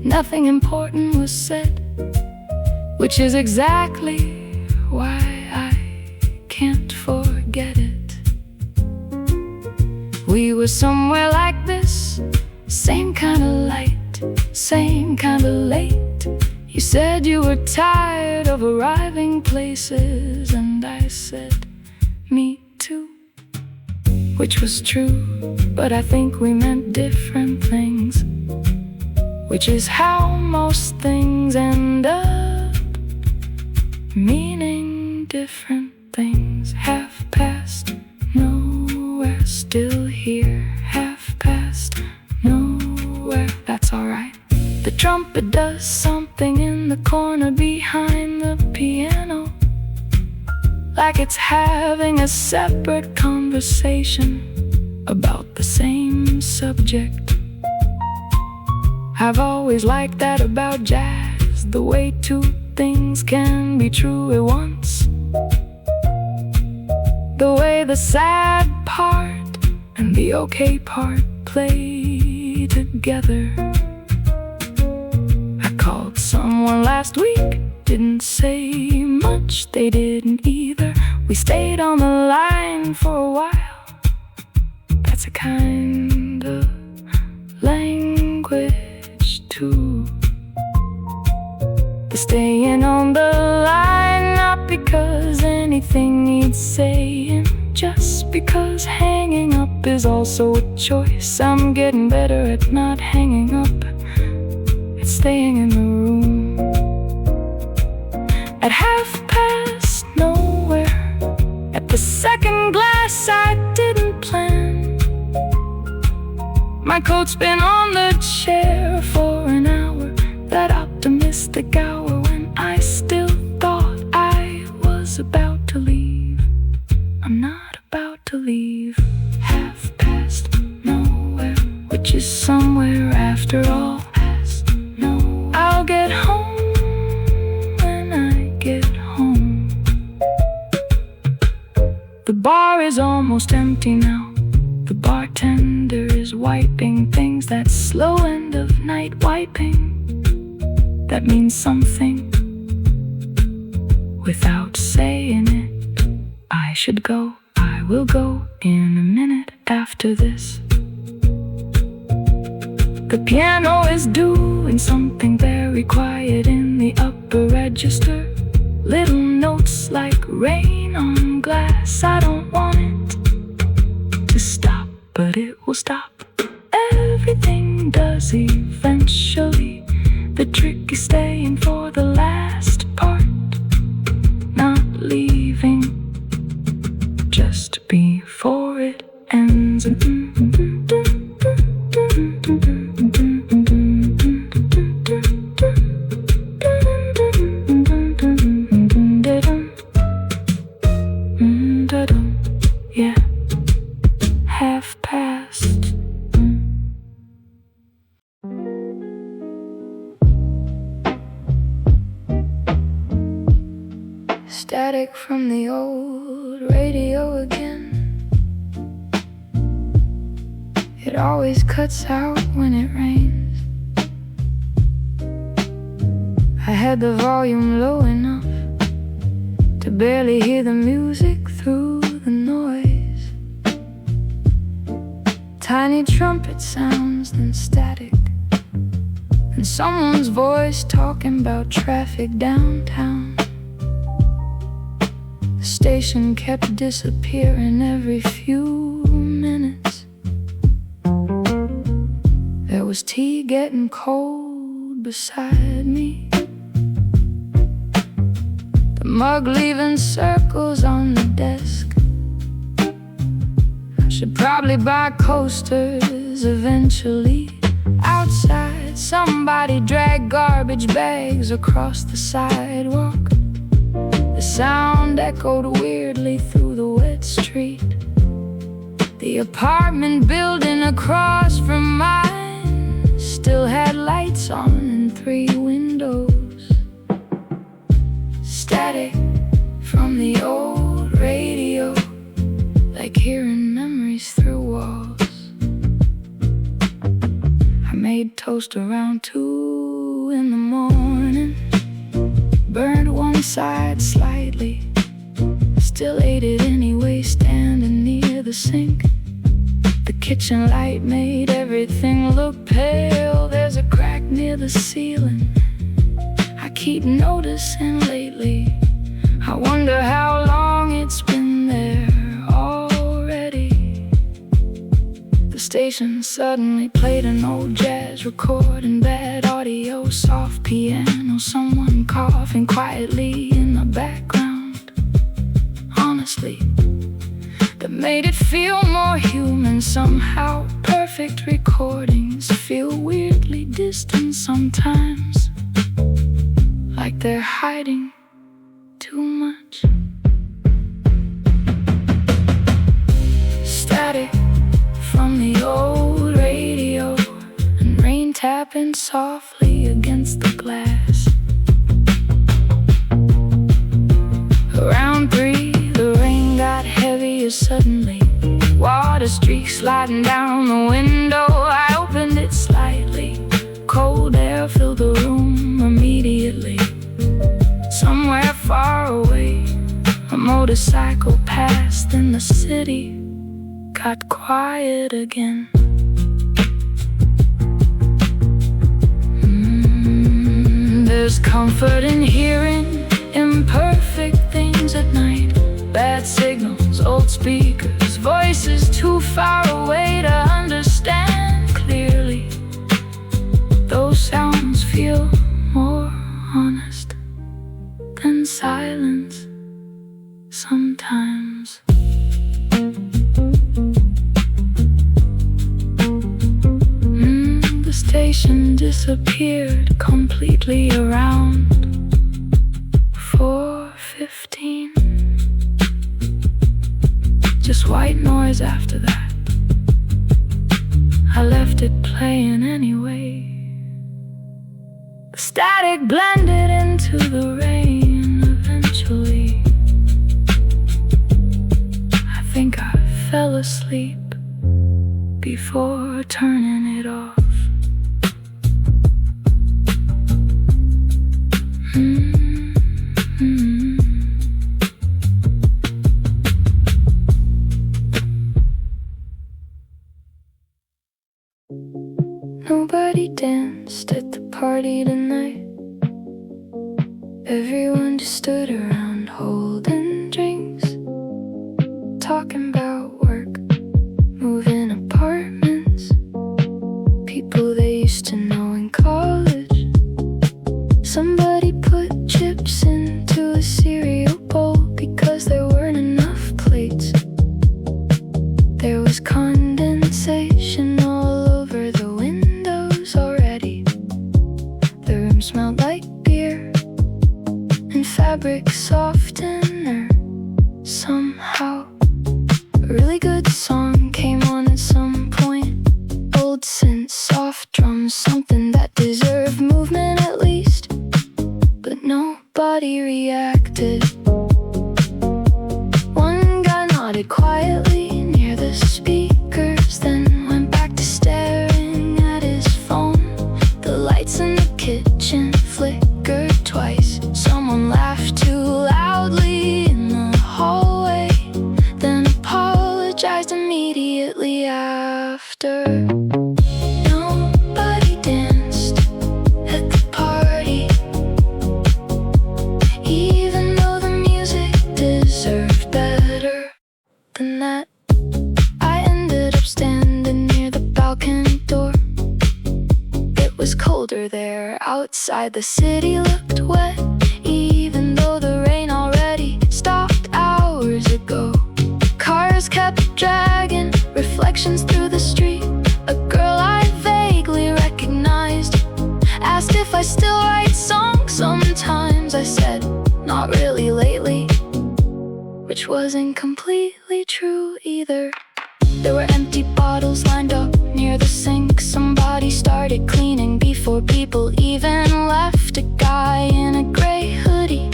Nothing important was said, which is exactly why I can't forget it. We were somewhere like this, same kind of light, same kind of late. You said you were tired of arriving places, and I said, me too. Which was true, but I think we meant different things. Which is how most things end up meaning different things. Half past, nowhere, still here. Half past, nowhere, that's alright. The trumpet does something in the corner behind the piano, like it's having a separate conversation about the same subject. I've always liked that about jazz, the way two things can be true at once. The way the sad part and the okay part play together. I called someone last week, didn't say much, they didn't either. We stayed on the line for a while. That's a kind of language too. The staying on the line, not because anything needs saying, just because hanging up is also a choice. I'm getting better at not hanging up, at staying in the room. At half past nowhere, at the second My coat's been on the chair for an hour, that optimistic hour when I still thought I was about to leave. I'm not about to leave. 9:30, which is somewhere after all. No, I'll get home when I get home. The bar is almost empty now. The bartender is wiping things. That slow end of night wiping, that means something without saying it. I should go, I will go in a minute after this. The piano is doing something very quiet in the upper register. Little notes like rain on glass. I don't want it to stop, but it will stop. Everything does eventually. The trick is staying for the last part, not leaving just before it ends. Yeah, 9:30. Static from the old radio again. It always cuts out when it rains. I had the volume low enough to barely hear the music through the noise. Tiny trumpet sounds, then static, and someone's voice talking about traffic downtown. The station kept disappearing every few minutes. There was tea getting cold beside me, the mug leaving circles on the desk. I should probably buy coasters eventually. Outside, somebody dragged garbage bags across the sidewalk. The sound echoed weirdly through the wet street. The apartment building across from mine still had lights on and 3 windows. Static from the old radio, like hearing memories through walls. I made toast around 2 in the morning, burned one side slightly, still ate it anyway, standing near the sink. The kitchen light made everything look pale. There's a crack near the ceiling I keep noticing lately. I wonder how long it's been there already. The station suddenly played an old jazz recording, bad audio, soft piano, someone coughing quietly in the background. Honestly, that made it feel more human somehow. Perfect recordings feel weirdly distant sometimes, like they're hiding too much. Static from the old radio, and rain tapping softly against the glass. Around 3, the rain got heavier suddenly. Water streaks sliding down the window. I opened it slightly. Cold air filled the room immediately. Somewhere far away, a motorcycle passed, and the city got quiet again. There's comfort in hearing imperfect things at night. Bad signals, old speakers, voices too far away to understand clearly. Those sounds feel more honest than silence sometimes. disappeared completely around 4:15. Just white noise after that. I left it playing anyway. The static blended into the rain eventually. I think I fell asleep before turning it off.
Nobody danced at the party tonight. Everyone just stood around holding drinks, talking about work, moving apartments, people they used to know in college. Somebody put chips into a cereal bowl because there weren't enough plates. There was condensation all over the windows already. The room smelled like beer and fabric softener. Somehow a really good song came on at some point. Old synth, soft drums, something that deserved movement at least. But nobody reacted. One guy nodded quietly near the speakers, then went back to staring at his phone. The lights in the kitchen flickered twice. Someone laughed too loudly in the hallway, then apologized immediately after. Nobody danced at the party, even though the music deserved better than that. I ended up standing near the balcony door. It was colder there. Outside the city looked wet, even though the rain already stopped hours ago. Cars kept dragging reflections through the street. A girl I vaguely recognized asked if I still write songs sometimes. I said, not really lately, which wasn't completely true either. There were empty bottles lined up near the sink. Somebody started cleaning before people even left. A guy in a gray hoodie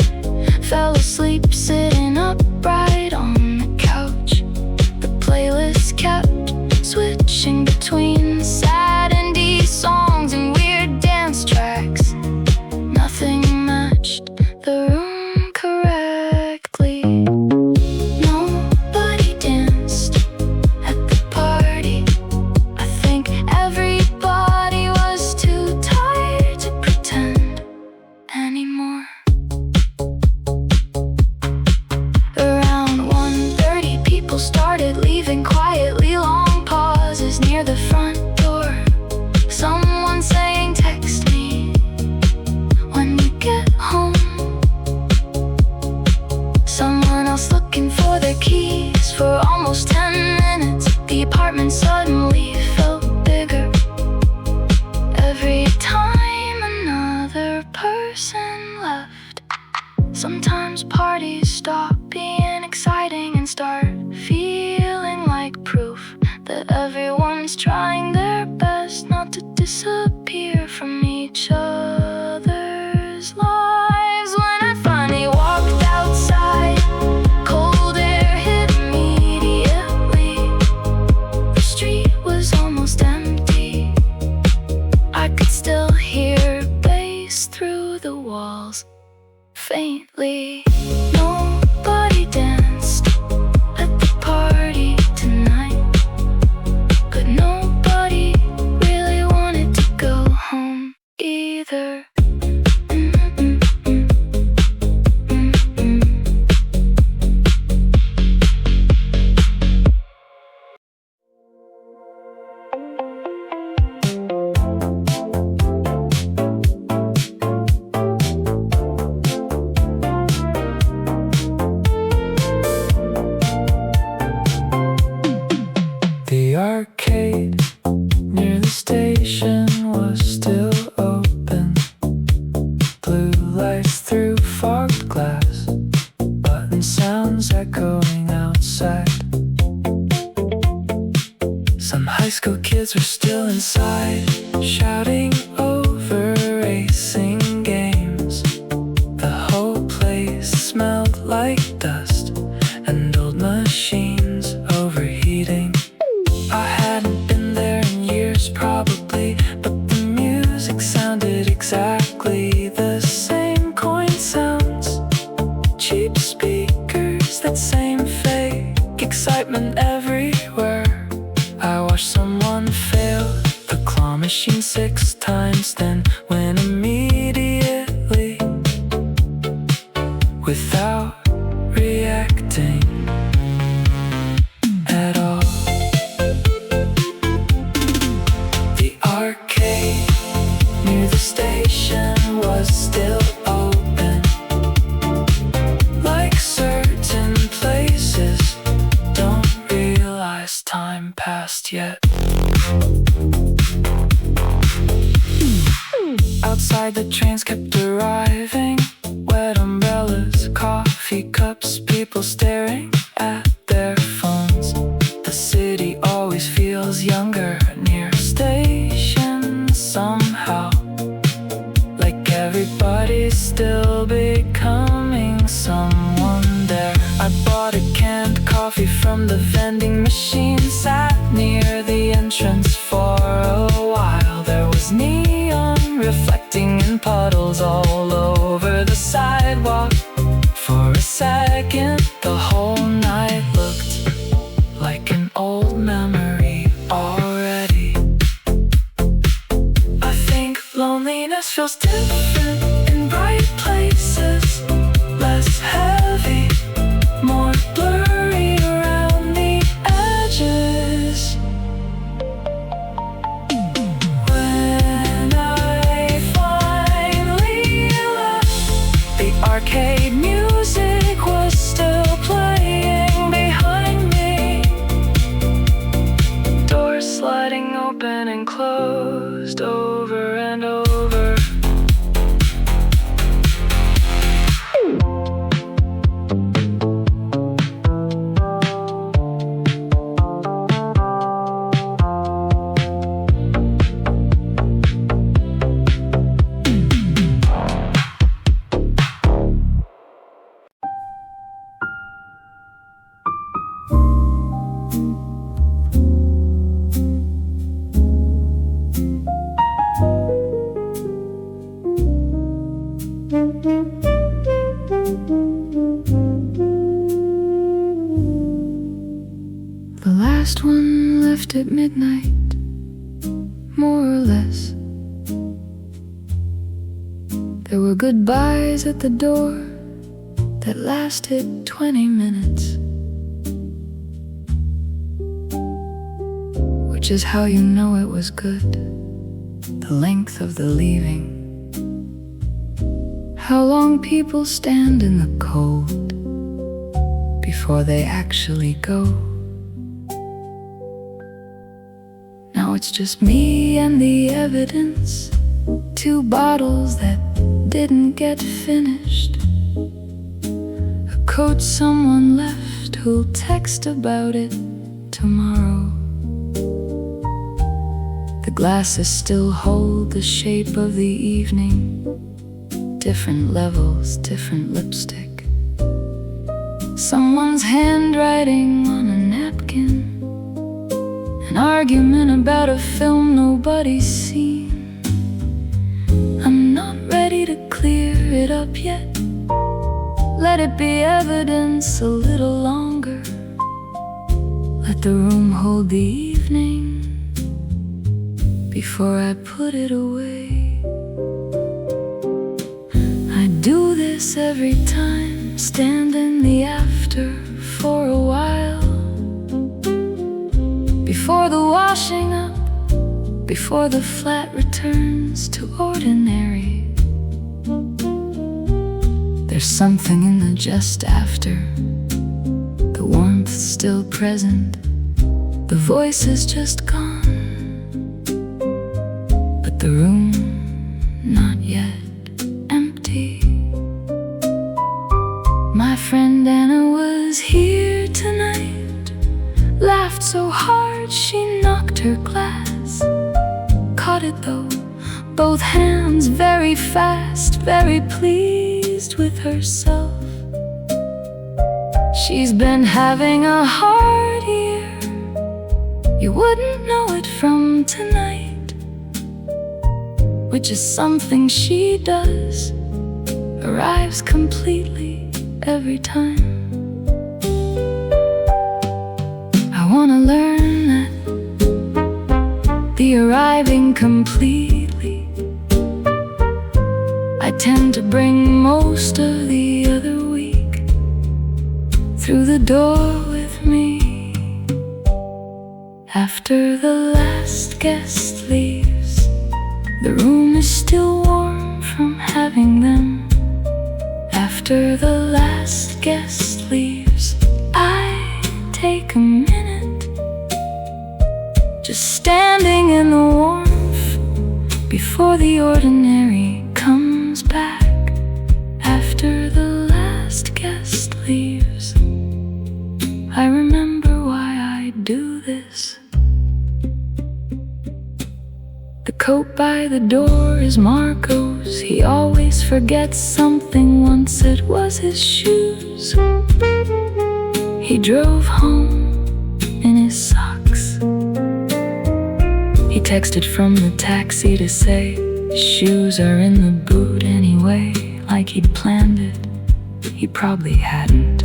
fell asleep sitting upright on the couch. The playlist kept switching between sad indie songs and weird dance tracks. Nothing matched the room correctly. Nobody danced at the party. I think everybody was too tired to pretend anymore. Around 1:30, people started leaving quietly. Long pauses near the front door. Someone saying, text me when you get home. Someone else looking for their keys for almost 10 minutes. The apartment suddenly felt bigger every time another person left. Sometimes parties stop being exciting and start feeling like proof that everyone's trying their best not to disappear from each other's lives. When I finally walked outside, cold air hit immediately. The street was almost empty. I could still hear bass through the walls faintly. Nobody danced at the party tonight, but nobody really wanted to go home either. The arcade near the station was still the trains kept arriving. Wet umbrellas, coffee cups, people staring at their phones. The city always feels younger near stations somehow. Like everybody's still becoming someone there. I bought a canned coffee from the vending machine, sat near the entrance for a while. There was neon reflecting in puddles all over the sidewalk. For a second, the whole night looked like an old memory already. I think loneliness feels different in bright places, less heavy, more blurry around the edges. When I finally left, the arcade music was still playing behind me. Doors sliding open and closed over and over.
The last one left at midnight, more or less. There were goodbyes at the door that lasted 20 minutes, which is how you know it was good. The length of the leaving, how long people stand in the cold before they actually go. Now it's just me and the evidence, 2 bottles that didn't get finished, a coat someone left who'll text about it tomorrow. The glasses still hold the shape of the evening, different levels, different lipstick, someone's handwriting on a napkin, an argument about a film nobody's seen. I'm not ready to clear it up yet. Let it be evidence a little longer. Let the room hold the evening before I put it away. I do this every time, stand in the after for a while, before the washing up, before the flat returns to ordinary. There's something in the just after, the warmth still present, the voice is just gone, but the room not yet empty. My friend Anna was here tonight, laughed so hard she knocked her glass, caught it though, both hands very fast, very pleased with herself. She's been having a hard year, you wouldn't know it from tonight, which is something she does, arrives completely every time. I wanna learn that, the arriving completely. I tend to bring most of the other week through the door with me. After the last guest leaves, the room is still warm from having them. After the last guest leaves, I take a minute, just standing in the warmth before the ordinary comes. coat by the door is Marco's. He always forgets something, once it was his shoes. He drove home in his socks. He texted from the taxi to say shoes are in the boot anyway, like he'd planned it. He probably hadn't.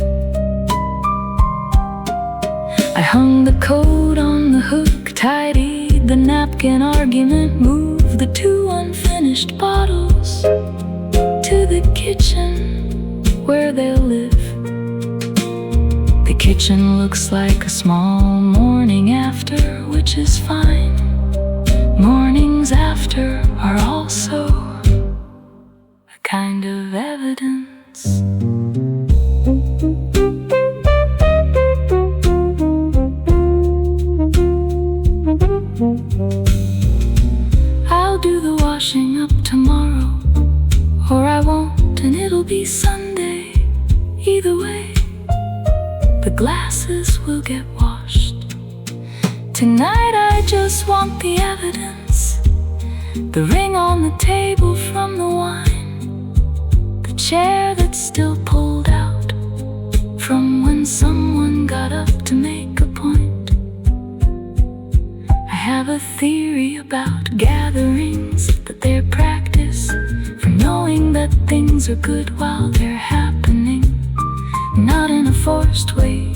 I hung the coat on the hook, tidied the napkin argument, moved the 2 unfinished bottles to the kitchen where they'll live. The kitchen looks like a small morning after, which is fine. Mornings after are also a kind of evidence. I'll do the washing up tomorrow, or I won't, and it'll be Sunday. Either way, the glasses will get washed. Tonight I just want the evidence. The ring on the table from the wine, the chair that's still pulled out from when someone got up to make a point. I have a theory about gatherings, that they're practice for knowing that things are good while they're happening. Not in a forced way,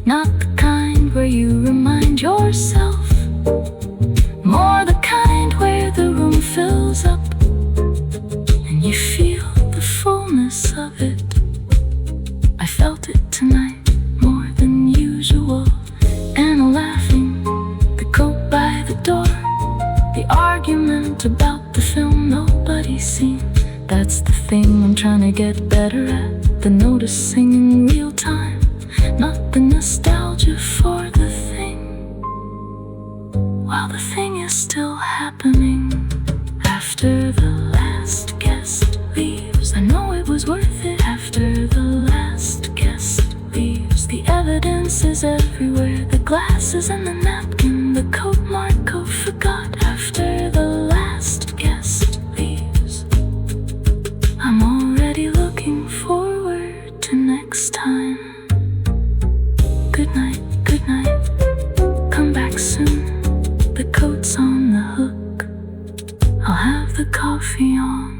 not the kind where you remind yourself, more the kind where the room fills up and you feel the fullness of it. I felt it tonight more than usual. Anna laughing, the coat by the door, the argument about the film nobody's seen. That's the thing I'm trying to get better at, the noticing in real time, not the nostalgia for the thing, while the thing is still happening. After the last guest leaves, I know it was worth it. After the last guest leaves, the evidence is everywhere, the glasses and the napkin, the coat Marco forgot. After the last guest leaves, I'm already looking forward to next time. Good night, come back soon. The coat's on the hook, I'll have the coffee on.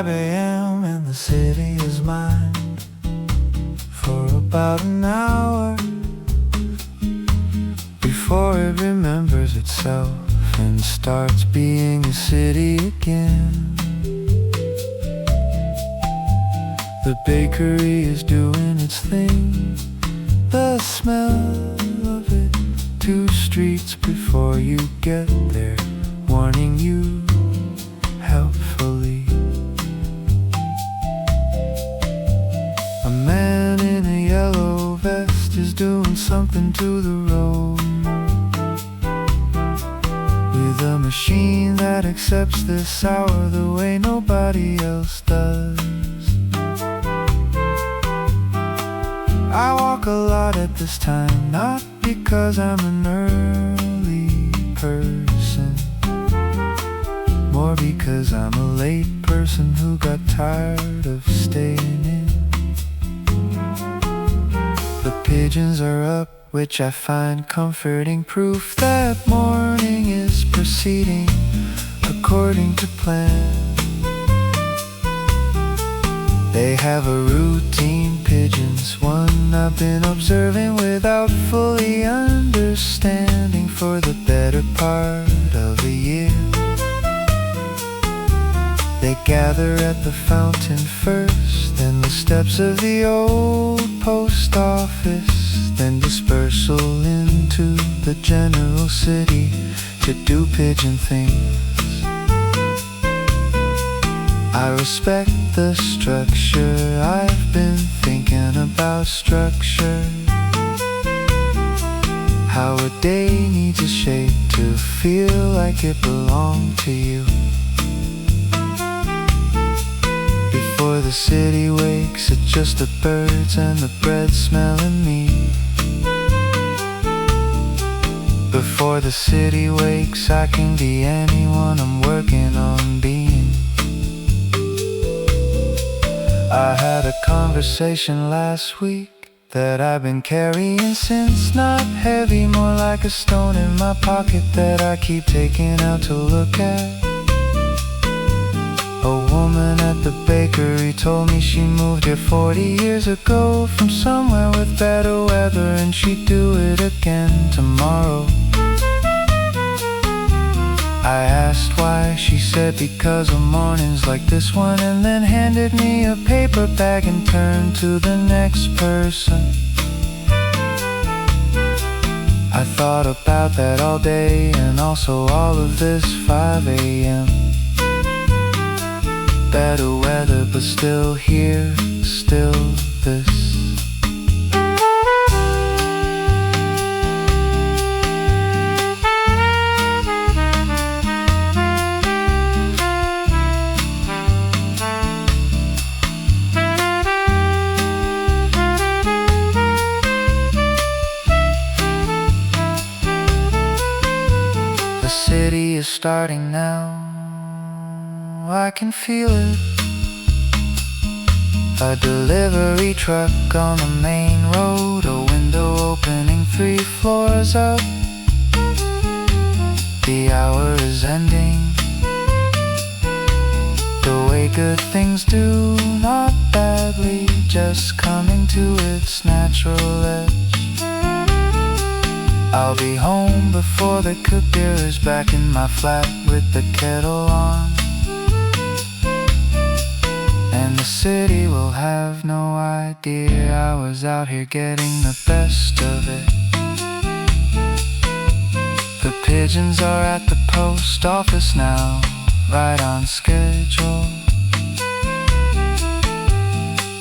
a.m. and the city is mine for about an hour before it remembers itself and starts being a city again. The bakery is doing its thing, the smell of it 2 streets before you get there, warning you helpfully. A man in a yellow vest is doing something to the road with a machine that accepts this hour the way nobody else does. I walk a lot at this time, not because I'm an early person, more because I'm a late person who got tired of staying in. The pigeons are up, which I find comforting, proof that morning is proceeding according to plan. They have a routine, pigeons, one I've been observing without fully understanding for the better part of a year. They gather at the fountain first, then the steps of the old post office, then dispersal into the general city to do pigeon things. I respect the structure, I've been thinking about structure. How a day needs a shape to feel like it belonged to you. Before the city wakes, it's just the birds and the bread smelling me. Before the city wakes, I can be anyone I'm working on being. I had a conversation last week that I've been carrying since. Not heavy, more like a stone in my pocket that I keep taking out to look at. A woman at the bakery told me she moved here 40 years ago from somewhere with better weather, and she'd do it again tomorrow. I asked why, she said because of mornings like this one, and then handed me a paper bag and turned to the next person. I thought about that all day, and also all of this 5 a.m. Better weather, but still here, still this. The city is starting now, I can feel it. A delivery truck on the main road, a window opening 3 floors up. The hour is ending, the way good things do, not badly, just coming to its natural edge. I'll be home before the cooker is back in my flat with the kettle on. And the city will have no idea I was out here getting the best of it. The pigeons are at the post office now, right on schedule.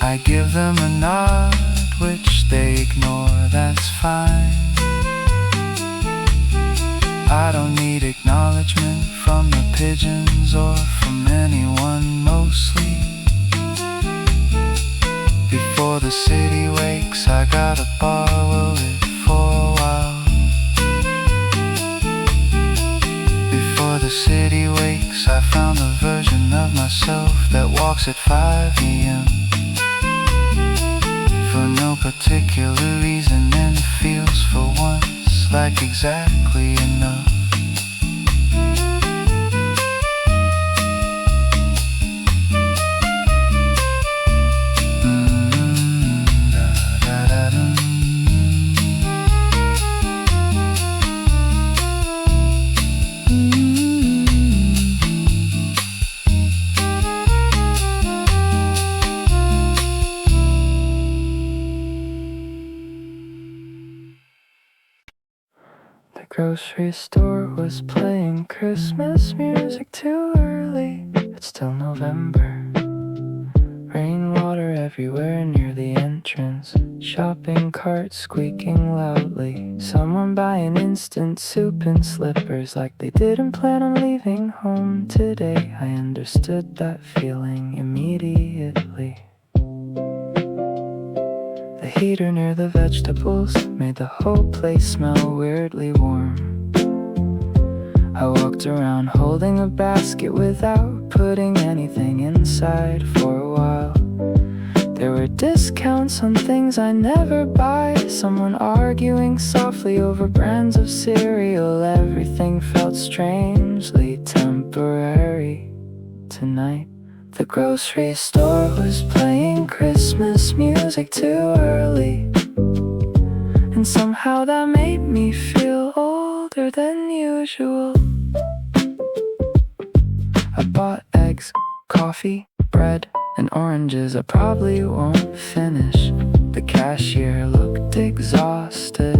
I give them a nod, which they ignore, that's fine. I don't need acknowledgement from the pigeons or from anyone, mostly. Before the city wakes, I gotta borrow it for a while. Before the city wakes, I found the version of myself that walks at 5 a.m. For no particular reason, and it feels for once like exactly enough. The grocery store was playing Christmas music too early. It's still November. Rainwater everywhere near the entrance. Shopping carts squeaking loudly. Someone buying instant soup and slippers like they didn't plan on leaving home today. I understood that feeling immediately. The heater near the vegetables made the whole place smell weirdly warm. I walked around holding a basket without putting anything inside for a while. There were discounts on things I never buy, someone arguing softly over brands of cereal. Everything felt strangely temporary tonight. The grocery store was playing Christmas music too early, and somehow that made me feel older than usual. I bought eggs, coffee, bread, and oranges I probably won't finish.
The cashier looked exhausted.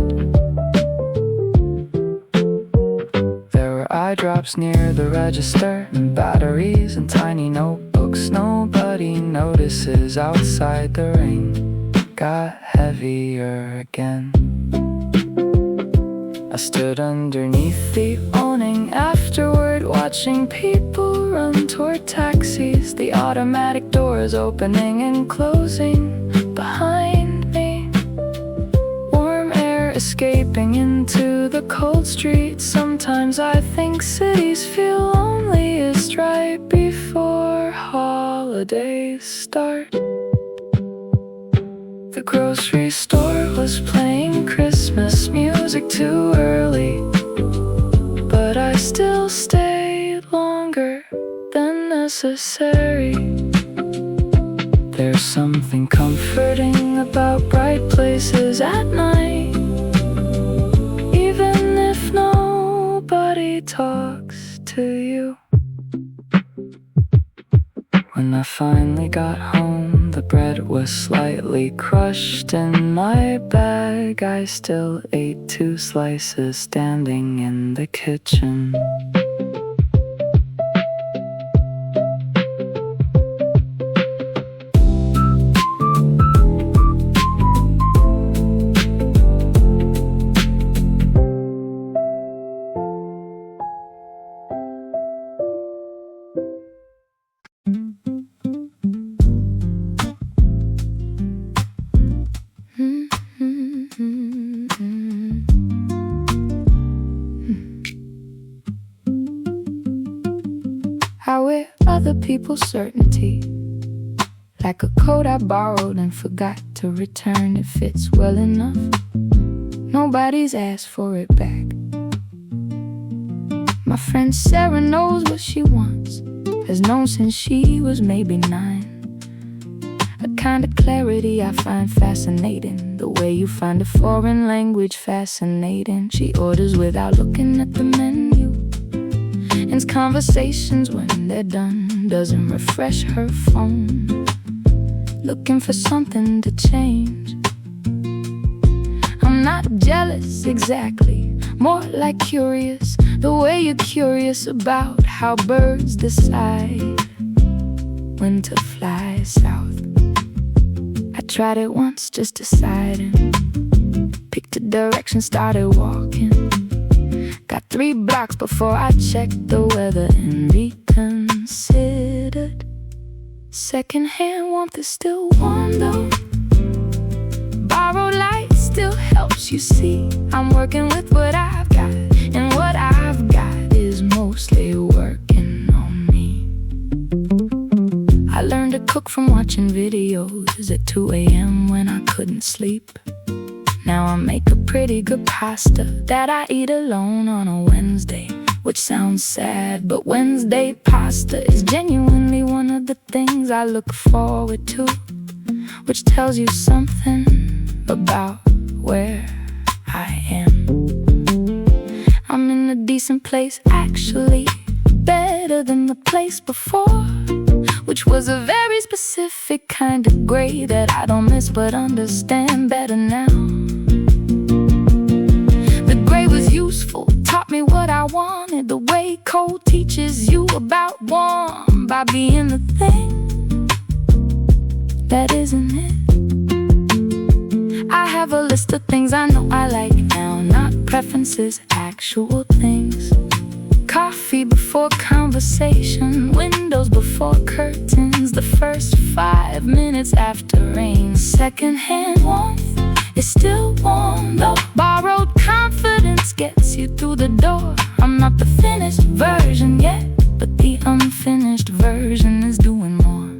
There were eye drops near the register, and batteries and tiny notebooks. Nobody notices outside. The rain got heavier again. I stood underneath the awning afterward, watching people run toward taxis, the automatic doors opening and closing behind me, warm air escaping into the cold streets. Sometimes I think cities feel loneliest right before holidays start. The grocery store was playing Christmas music too early, but I still stayed longer than necessary. There's something comforting about bright places at night, even if nobody talks to you. When I finally got home, the bread was slightly crushed in my bag. I still ate 2 slices standing in the kitchen. I wear other people's certainty, like a coat I borrowed and forgot to return. It fits well enough, nobody's asked for it back. My friend Sarah knows what she wants, has known since she was maybe 9. A kind of clarity I find fascinating, the way you find a foreign language fascinating. She orders without looking at the menu, ends conversations when they're done, doesn't refresh her phone, looking for something to change. I'm not jealous exactly, more like curious, the way you're curious about how birds decide when to fly south. I tried it once, just deciding, picked a direction, started walking. Got 3 blocks before I checked the weather and reconsidered. Secondhand warmth is still warm though. Borrowed light still helps you see. I'm working with what I've got, and what I've got is mostly working on me. I learned to cook from watching videos at 2 a.m. when I couldn't sleep. Now I make a pretty good pasta that I eat alone on a Wednesday, which sounds sad, but Wednesday pasta is genuinely one of the things I look forward to, which tells you something about where I am. I'm in a decent place, actually, better than the place before, which was a very specific kind of gray that I don't miss but understand better now. The gray was useful, taught me what I wanted, the way cold teaches you about warm by being the thing that isn't it. I have a list of things I know I like now, not preferences, actual things. Coffee before conversation, windows before curtains, the first 5 minutes after rain. Secondhand warmth is still warm though. Borrowed confidence gets you through the door. I'm not the finished version yet, but the unfinished version is doing more.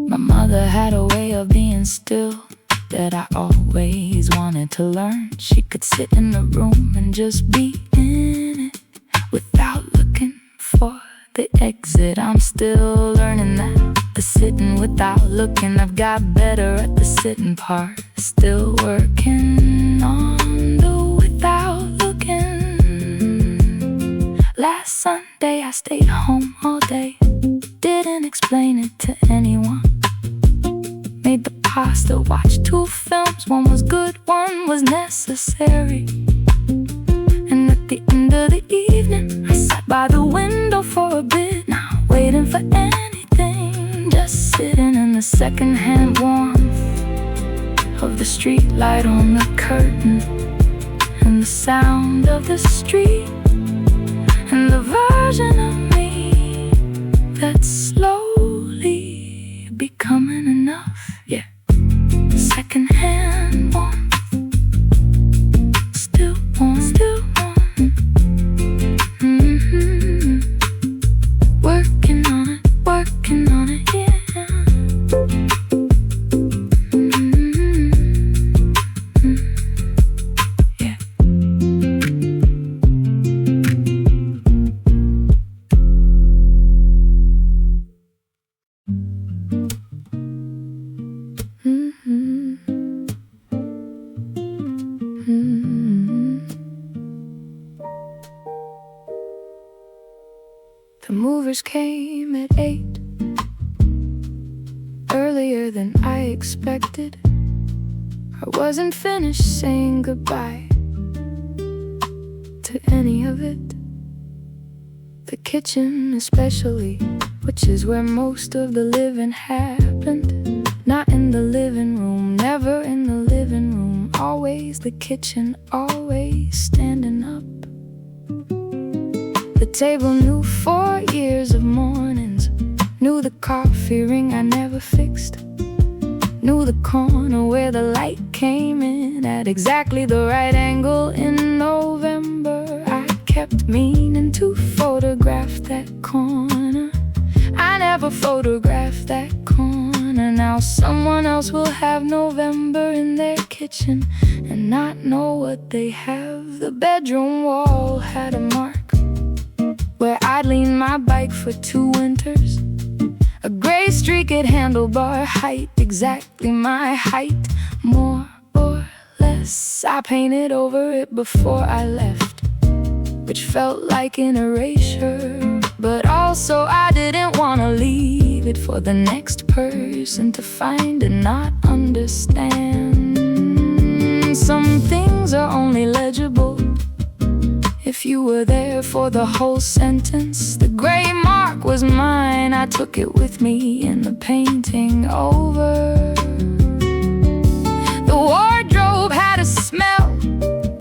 My mother had a way of being still that I always wanted to learn. She could sit in the room and just be in it without looking for the exit. I'm still learning that, the sitting without looking. I've got better at the sitting part, still working on the without looking. Last Sunday I stayed home all day, didn't explain it to anyone. Made the
pasta, watched 2 films. One was good, one was necessary. And at the end of the evening, I sat by the window for a bit, not waiting for anything, just sitting in the secondhand warmth of the street light on the curtain, and the sound of the street, and the version of me that's slowly becoming enough. Yeah, secondhand warmth, still warm, still warm. Working on it, yeah. Yeah. The movers came at 8, earlier than I expected. I wasn't finished saying goodbye to any of it. The kitchen especially, which is where most of the living happened. Not in the living room, never in the living room. Always the kitchen, always standing up. The table knew 4 years of mornings, knew the coffee ring I never fixed, knew the corner where the light came in at exactly the right angle in November. I kept meaning to photograph that corner. I never photographed that corner. Now someone else will have November in their kitchen and not know what they have. The bedroom wall had a mark where I'd leaned my bike for 2 winters. A gray streak at handlebar height, exactly my height, more or less. I painted over it before I left, which felt like an erasure. But also I didn't want to leave it for the next person to find and not understand. Some things are only legible if you were there for the whole sentence. The gray mark was mine, I took it with me in the painting over. The wardrobe had a smell,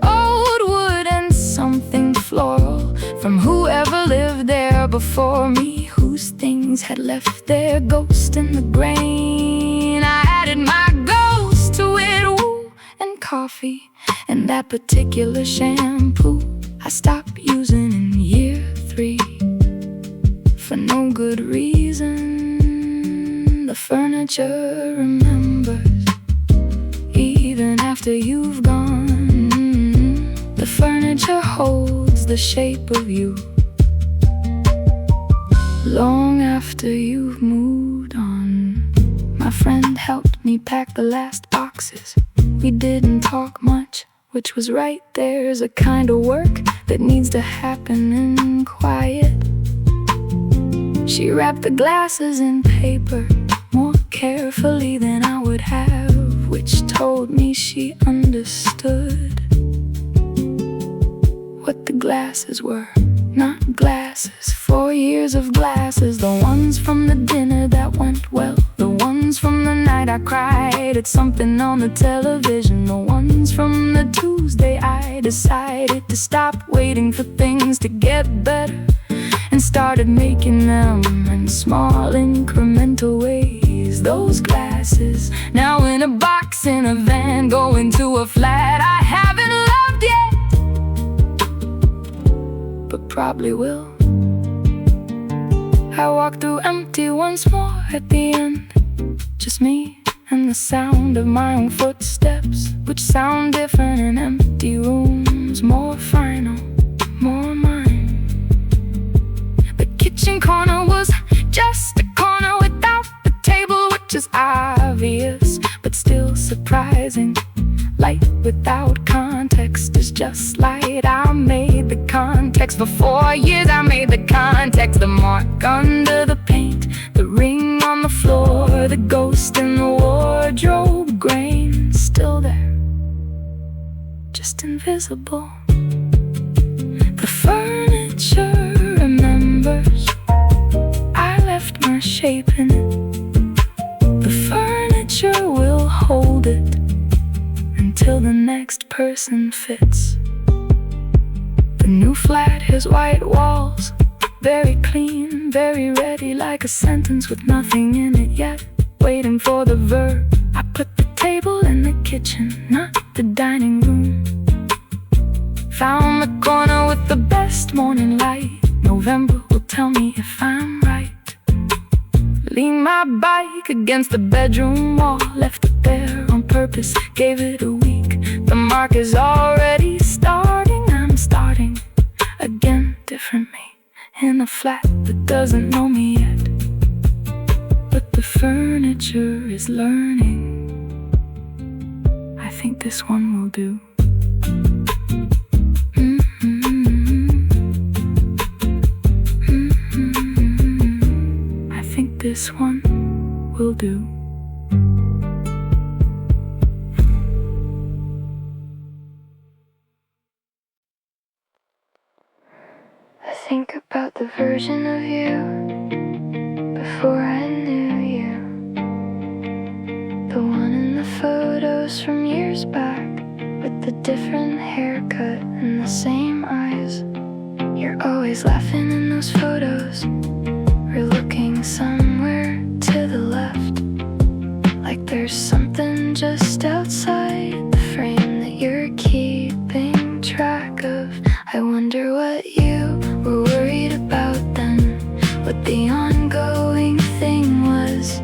old wood and something floral, from whoever lived there before me, whose things had left their ghost in the grain. I added my ghost to it, woo, and coffee, and that particular shampoo I stopped using in year 3 for no good reason. The furniture remembers even after you've gone. The furniture holds the shape of you long after you've moved on. My friend helped me pack the last boxes. We didn't talk much, which was right. There's a kind of work that needs to happen in quiet. She wrapped the glasses in paper more carefully than I would have, which told me she understood what the glasses were. Not glasses, 4 years of glasses. The ones from the dinner that went well, the ones from the night I cried at something on the television, the ones from the Tuesday I decided to stop waiting for things to get better and started making them in small incremental ways. Those glasses now in a box in a van, going to a flat I haven't loved yet, but probably will. I walk through empty once more at the end, just me and the sound of my own footsteps, which sound different in empty rooms, more final, more mine. The kitchen corner was just a corner without the table, which is obvious, but still surprising. Light without context is just light. I made the context for 4 years. I made the context, the mark under the paint, the ring on the floor, the ghost in the wardrobe. wardrobe grain still there, just invisible. The furniture remembers I left my shape in it. The furniture will hold it until the next person fits. The new flat has white walls, very clean, very ready, like a sentence with nothing in it yet, waiting for the verb. I put the table in the kitchen, not the dining room. Found the corner with the best morning light. November will tell me if I'm right. Leaned my bike against the bedroom wall, left it there on purpose, gave it a week. The mark is already starting. I'm starting again, different me, in a flat that doesn't know me yet. But the furniture is learning. I think this one will do. I think this one will do.
I think about the version of you before I knew you, the one in the photos from years back, with the different haircut and the same eyes. You're always laughing in those photos, or looking somewhere to the left, like there's something just outside the frame that you're keeping track of. I wonder what you were worried about then, what the ongoing thing was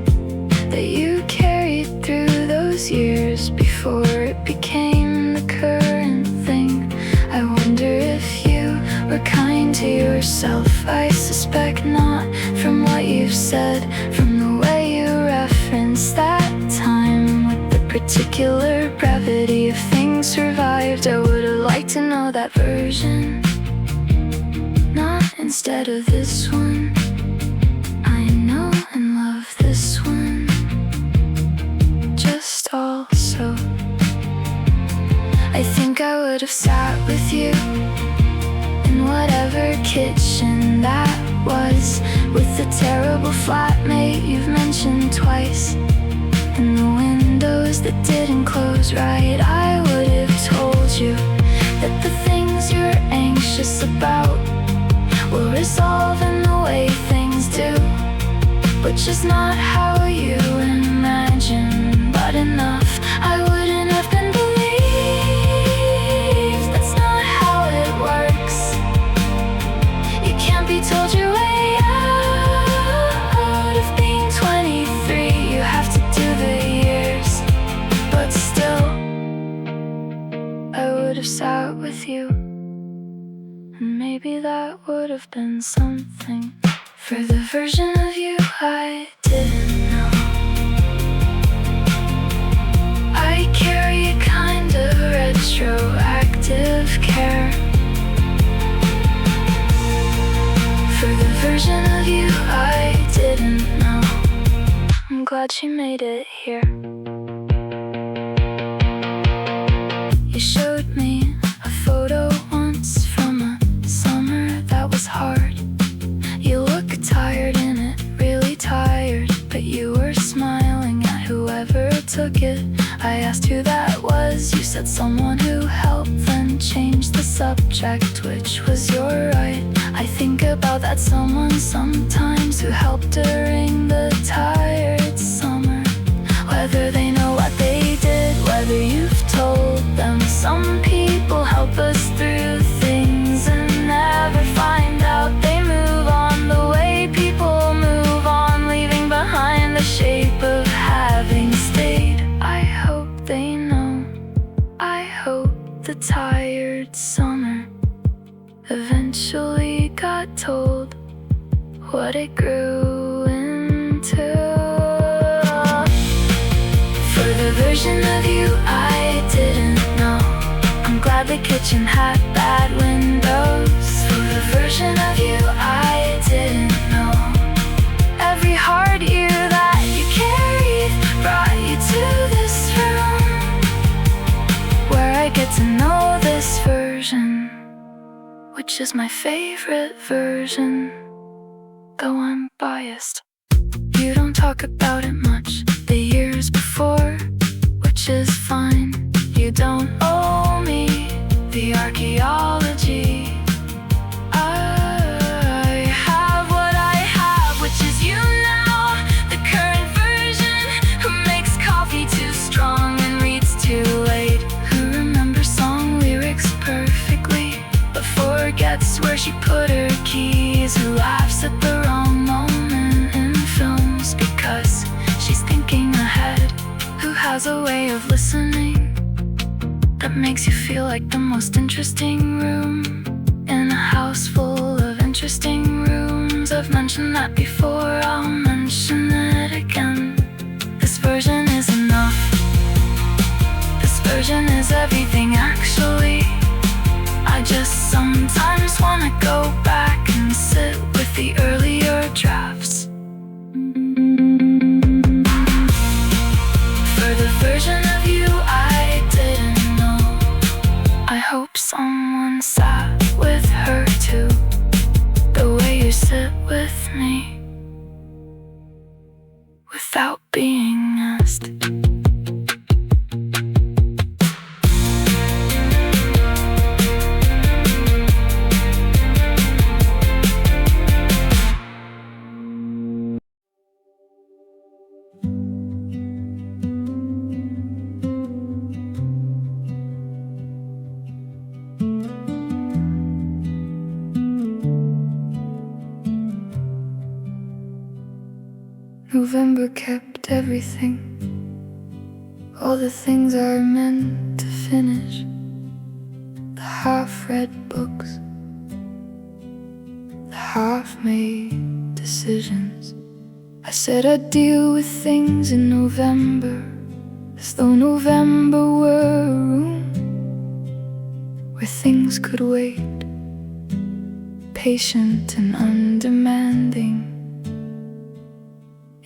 that you carried through those years before it became the current thing. I wonder if you were kind to yourself. I suspect not, from what you've said, from the way you referenced that time with the particular brevity of things survived. I would have liked to know that version, not instead of this one. I know and love this one just also. I think I would have sat with you in whatever kitchen that was, with the terrible flatmate you've mentioned twice, and the windows that didn't close right. I would have told you that the things you're anxious about will resolve in the way things do, which is not how you imagine, but enough. I wouldn't have been believed. That's not how it works. You can't be told your way out of being 23. You have to do the years, but still I would have sat with you, and maybe that would have been something for the version of you I didn't know. I carry a kind of retroactive care for the version of you I didn't know. I'm glad she made it here. You showed me a photo once from a summer that was hard. You look tired in it, really tired, but you were smiling at whoever took it. I asked who that was, you said someone who helped, then changed the subject, which was your right. I think about that someone sometimes, who helped during the tired summer. Whether they know what they did, whether you've told them. Some people help us through things and never find out. They move on the way people move on, leaving behind the shape of having stayed. I hope they know. I hope the tired summer eventually got told what it grew into. For the version of you I didn't know, I'm glad the kitchen had bad windows. For the version of you I didn't know, every hard year that you carried brought you to
which is my favorite version, though I'm biased. You don't talk about it much, the years before, which is fine. You don't owe me the archaeology. I have what I have, which is you now, the current version, who makes coffee too strong and reads too late, who remembers song lyrics perfectly but forgets where she put her keys, who laughs at the wrong moment in films because she's thinking ahead, who has a way of listening that makes you feel like the most interesting room in a house full of interesting rooms. I've mentioned that before, I'll mention it again. This version is enough. This version is everything actually. I just sometimes wanna go back and sit with the earlier drafts. For the version of you I didn't know, I hope someone sat with her too, the way you sit with me without being asked. November kept everything, all the things I meant to finish, the half-read books, the half-made decisions. I said I'd deal with things in November, as though November were a room where things could wait, patient and undemanding.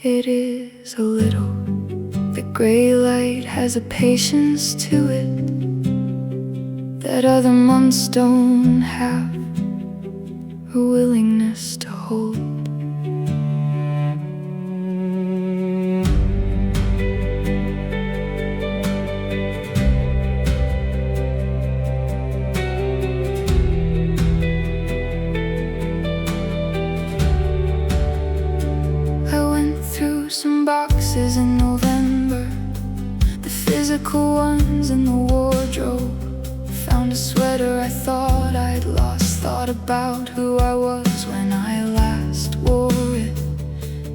It is a little. The gray light has a patience to it that other months don't have, a willingness to hold. Some boxes in November, the physical ones in the wardrobe. Found a sweater I thought I'd lost, thought about who I was when I last wore it.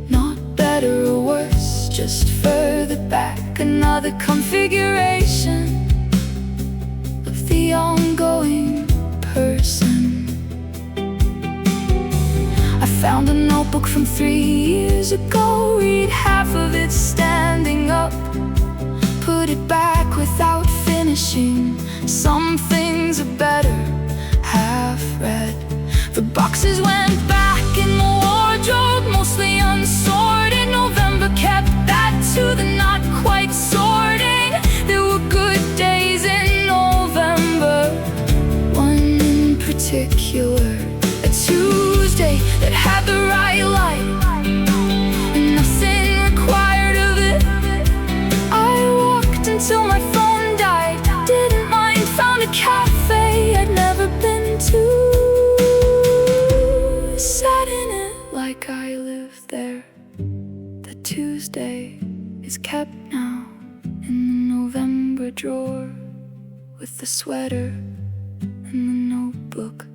Not better or worse, just further back, another configuration of the ongoing person. I found a notebook from 3 years ago, read half of it standing up, put it back without finishing. Some things are better half read. The boxes went back in the wardrobe, mostly unsorted. November kept that to the not quite sorting. There were good days in November, one in particular, a Tuesday that had the right light and nothing required of it. I walked until my phone died, didn't mind, found a cafe I'd never been to, sat in it like I lived there. The Tuesday is kept now in the November drawer, with the sweater and the notebook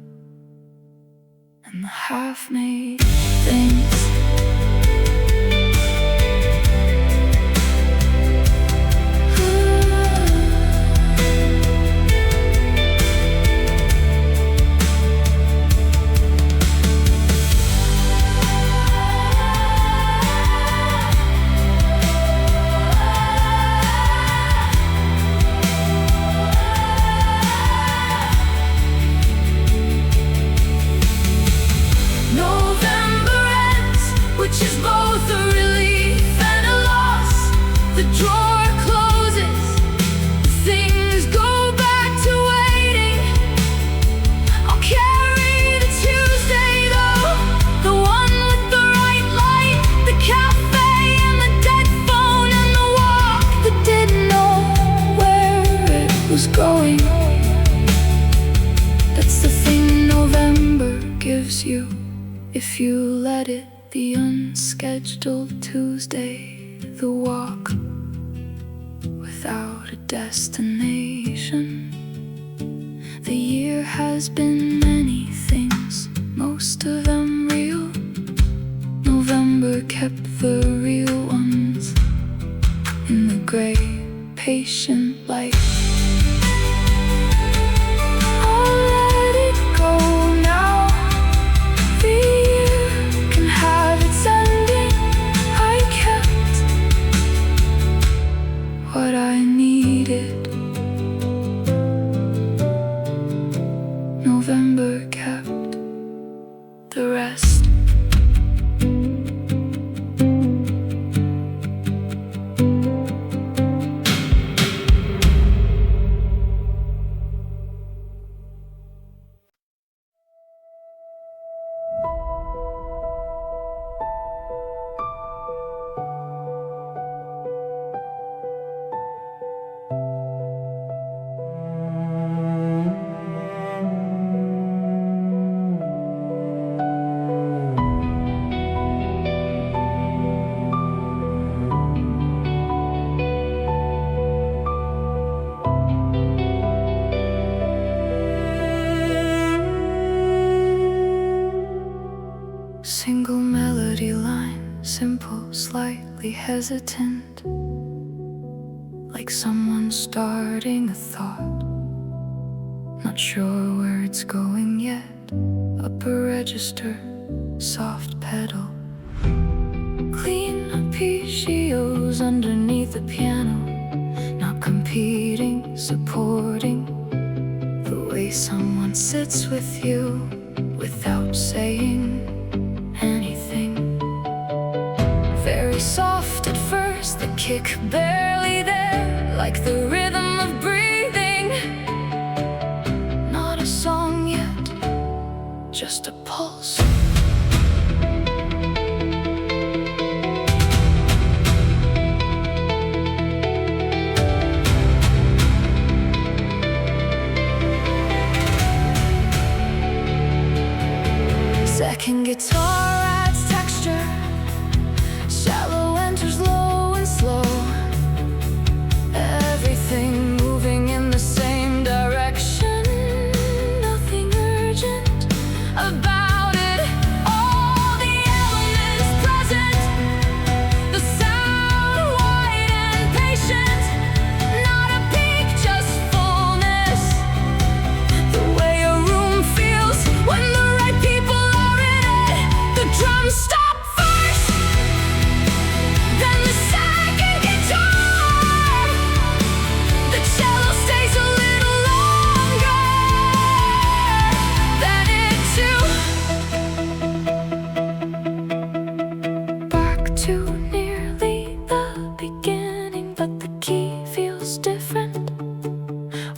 and the half-made things. November ends gives you if you let it. The unscheduled Tuesday, the walk without a destination. The year has been many things, most of them real. November kept the real ones in the gray, patient light. I'll let it go now. The year can have its ending. I kept what I needed. November kept the rest. Single melody line, simple, slightly hesitant, like someone starting a thought, not sure where it's going yet. Upper register, soft pedal, clean arpeggios underneath the piano, not competing, supporting the way someone sits with you without saying anything. Very soft at first, the kick barely there, like the rhythm of breathing. Not a song yet, just a pulse. Second guitar adds texture, shallow enters low and slow, everything moving in the same direction, nothing urgent about it. All the elements present, the sound wide and patient, not a peak, just fullness. The way a room feels when the right people are in it. The drums stop first, then the second guitar. The cello stays a little longer than it too. Back to nearly the beginning, but the key feels different,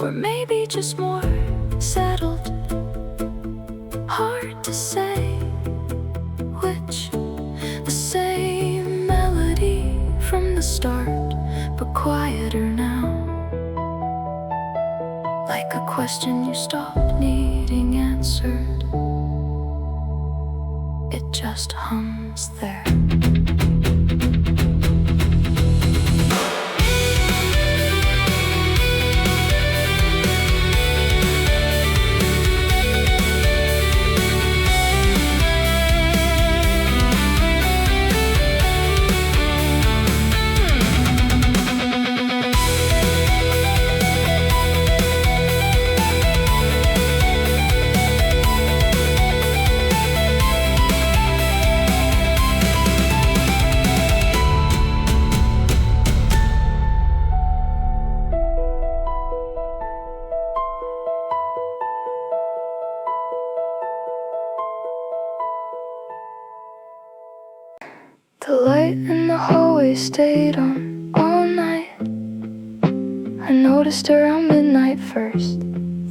or maybe just more settled. Hard to say which. The same melody from the start, but quieter now, like a question you stopped needing answered. It just hums there. The light in the hallway stayed on all night. I noticed around midnight first,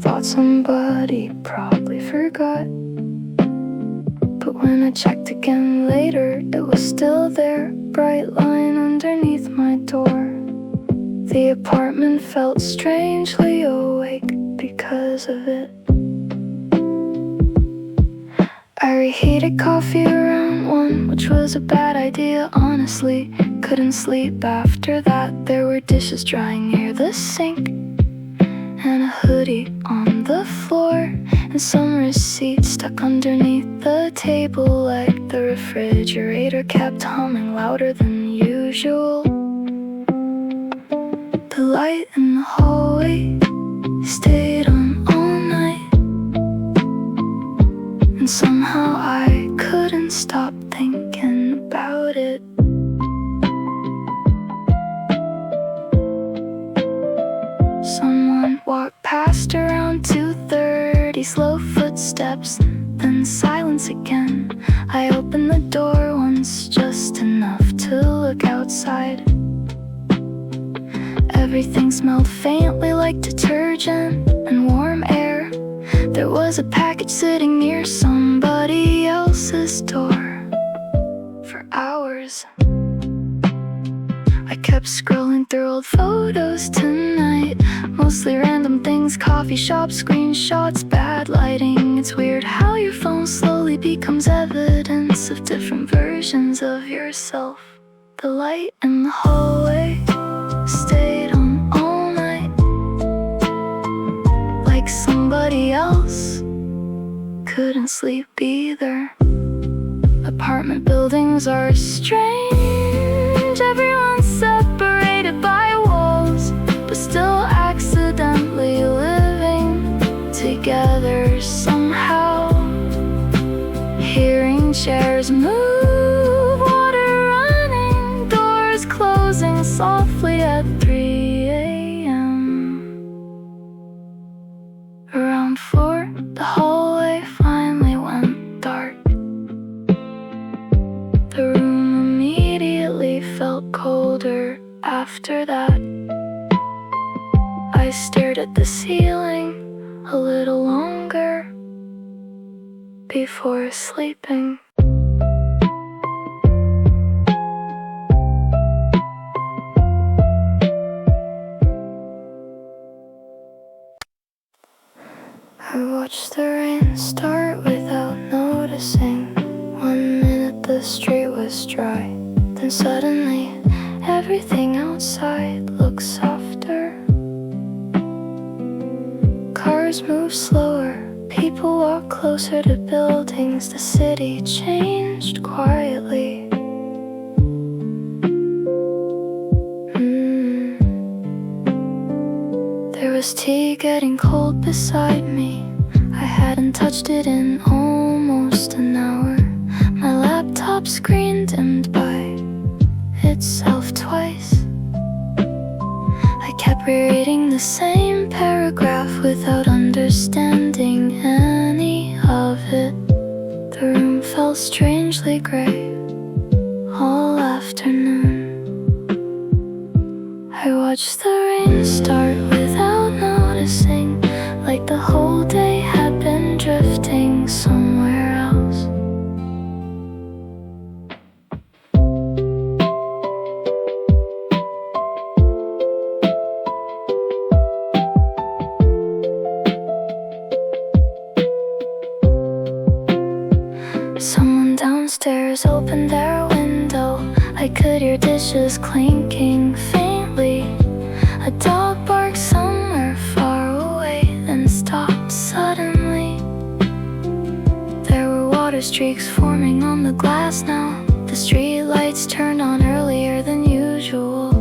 thought somebody probably forgot. But when I checked again later, it was still there, bright line underneath my door. The apartment felt strangely awake because of it.
I reheated coffee around 1, which was a bad idea, honestly. Couldn't sleep after that. There were dishes drying near the sink, and a hoodie on the floor, and some receipts stuck underneath the table, like the refrigerator kept humming louder than usual. The light in the hallway stayed on all night, and somehow I couldn't stop thinking about it. Someone walked past around 2:30, slow footsteps, then silence again. I opened the door once, just enough to look outside. Everything smelled faintly like detergent and warm air. There was a package sitting near somebody else's door for hours. I kept scrolling through old photos tonight, mostly random things, coffee shop screenshots, bad lighting. It's weird how your phone slowly becomes evidence of different versions of yourself. The light in the hallway stayed on all night, like somebody else couldn't sleep either. Apartment buildings are strange, everyone's separated by walls, but still accidentally living together somehow. Hearing chairs move, water running, doors closing softly at 3 a.m. Around 4, the hallway finally went dark. The room immediately felt colder after that. I stared at the ceiling a little longer before sleeping. I watched the rain start without noticing. 1 minute the street was dry, then suddenly everything outside looked softer. Cars moved slower, people walked closer to buildings. The city changed quietly. There was tea getting cold beside me. I hadn't touched it in almost an hour. My laptop screen dimmed by itself twice. I kept rereading the same paragraph without understanding any of it. The room felt strangely gray all afternoon. I watched the rain start without noticing, like the whole day had been drifting somewhere else. Someone downstairs opened their window. I could hear dishes clinking faintly. A dog barked somewhere far away, then stopped suddenly. There were water streaks forming on the glass now. The street lights turned on earlier than usual.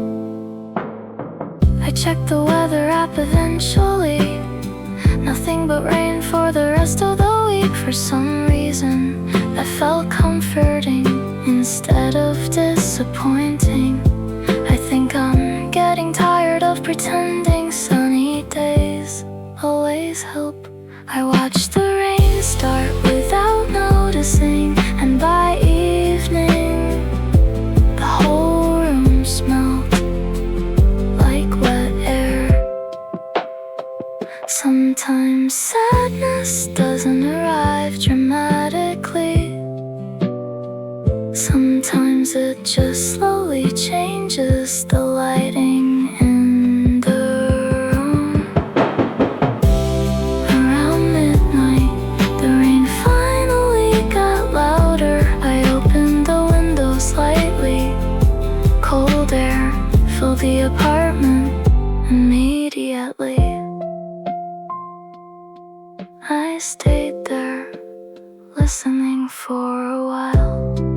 I checked the weather app eventually. Nothing but rain for the rest of the week. For some reason, that felt comforting instead of disappointing. I think I'm getting tired of pretending sunny days always help. I watched the rain start without noticing, and by evening, the whole room smelled like wet air. Sometimes sadness doesn't arrive dramatically. Sometimes it just slowly changes the lighting in the room. Around midnight, the rain finally
listening for a while.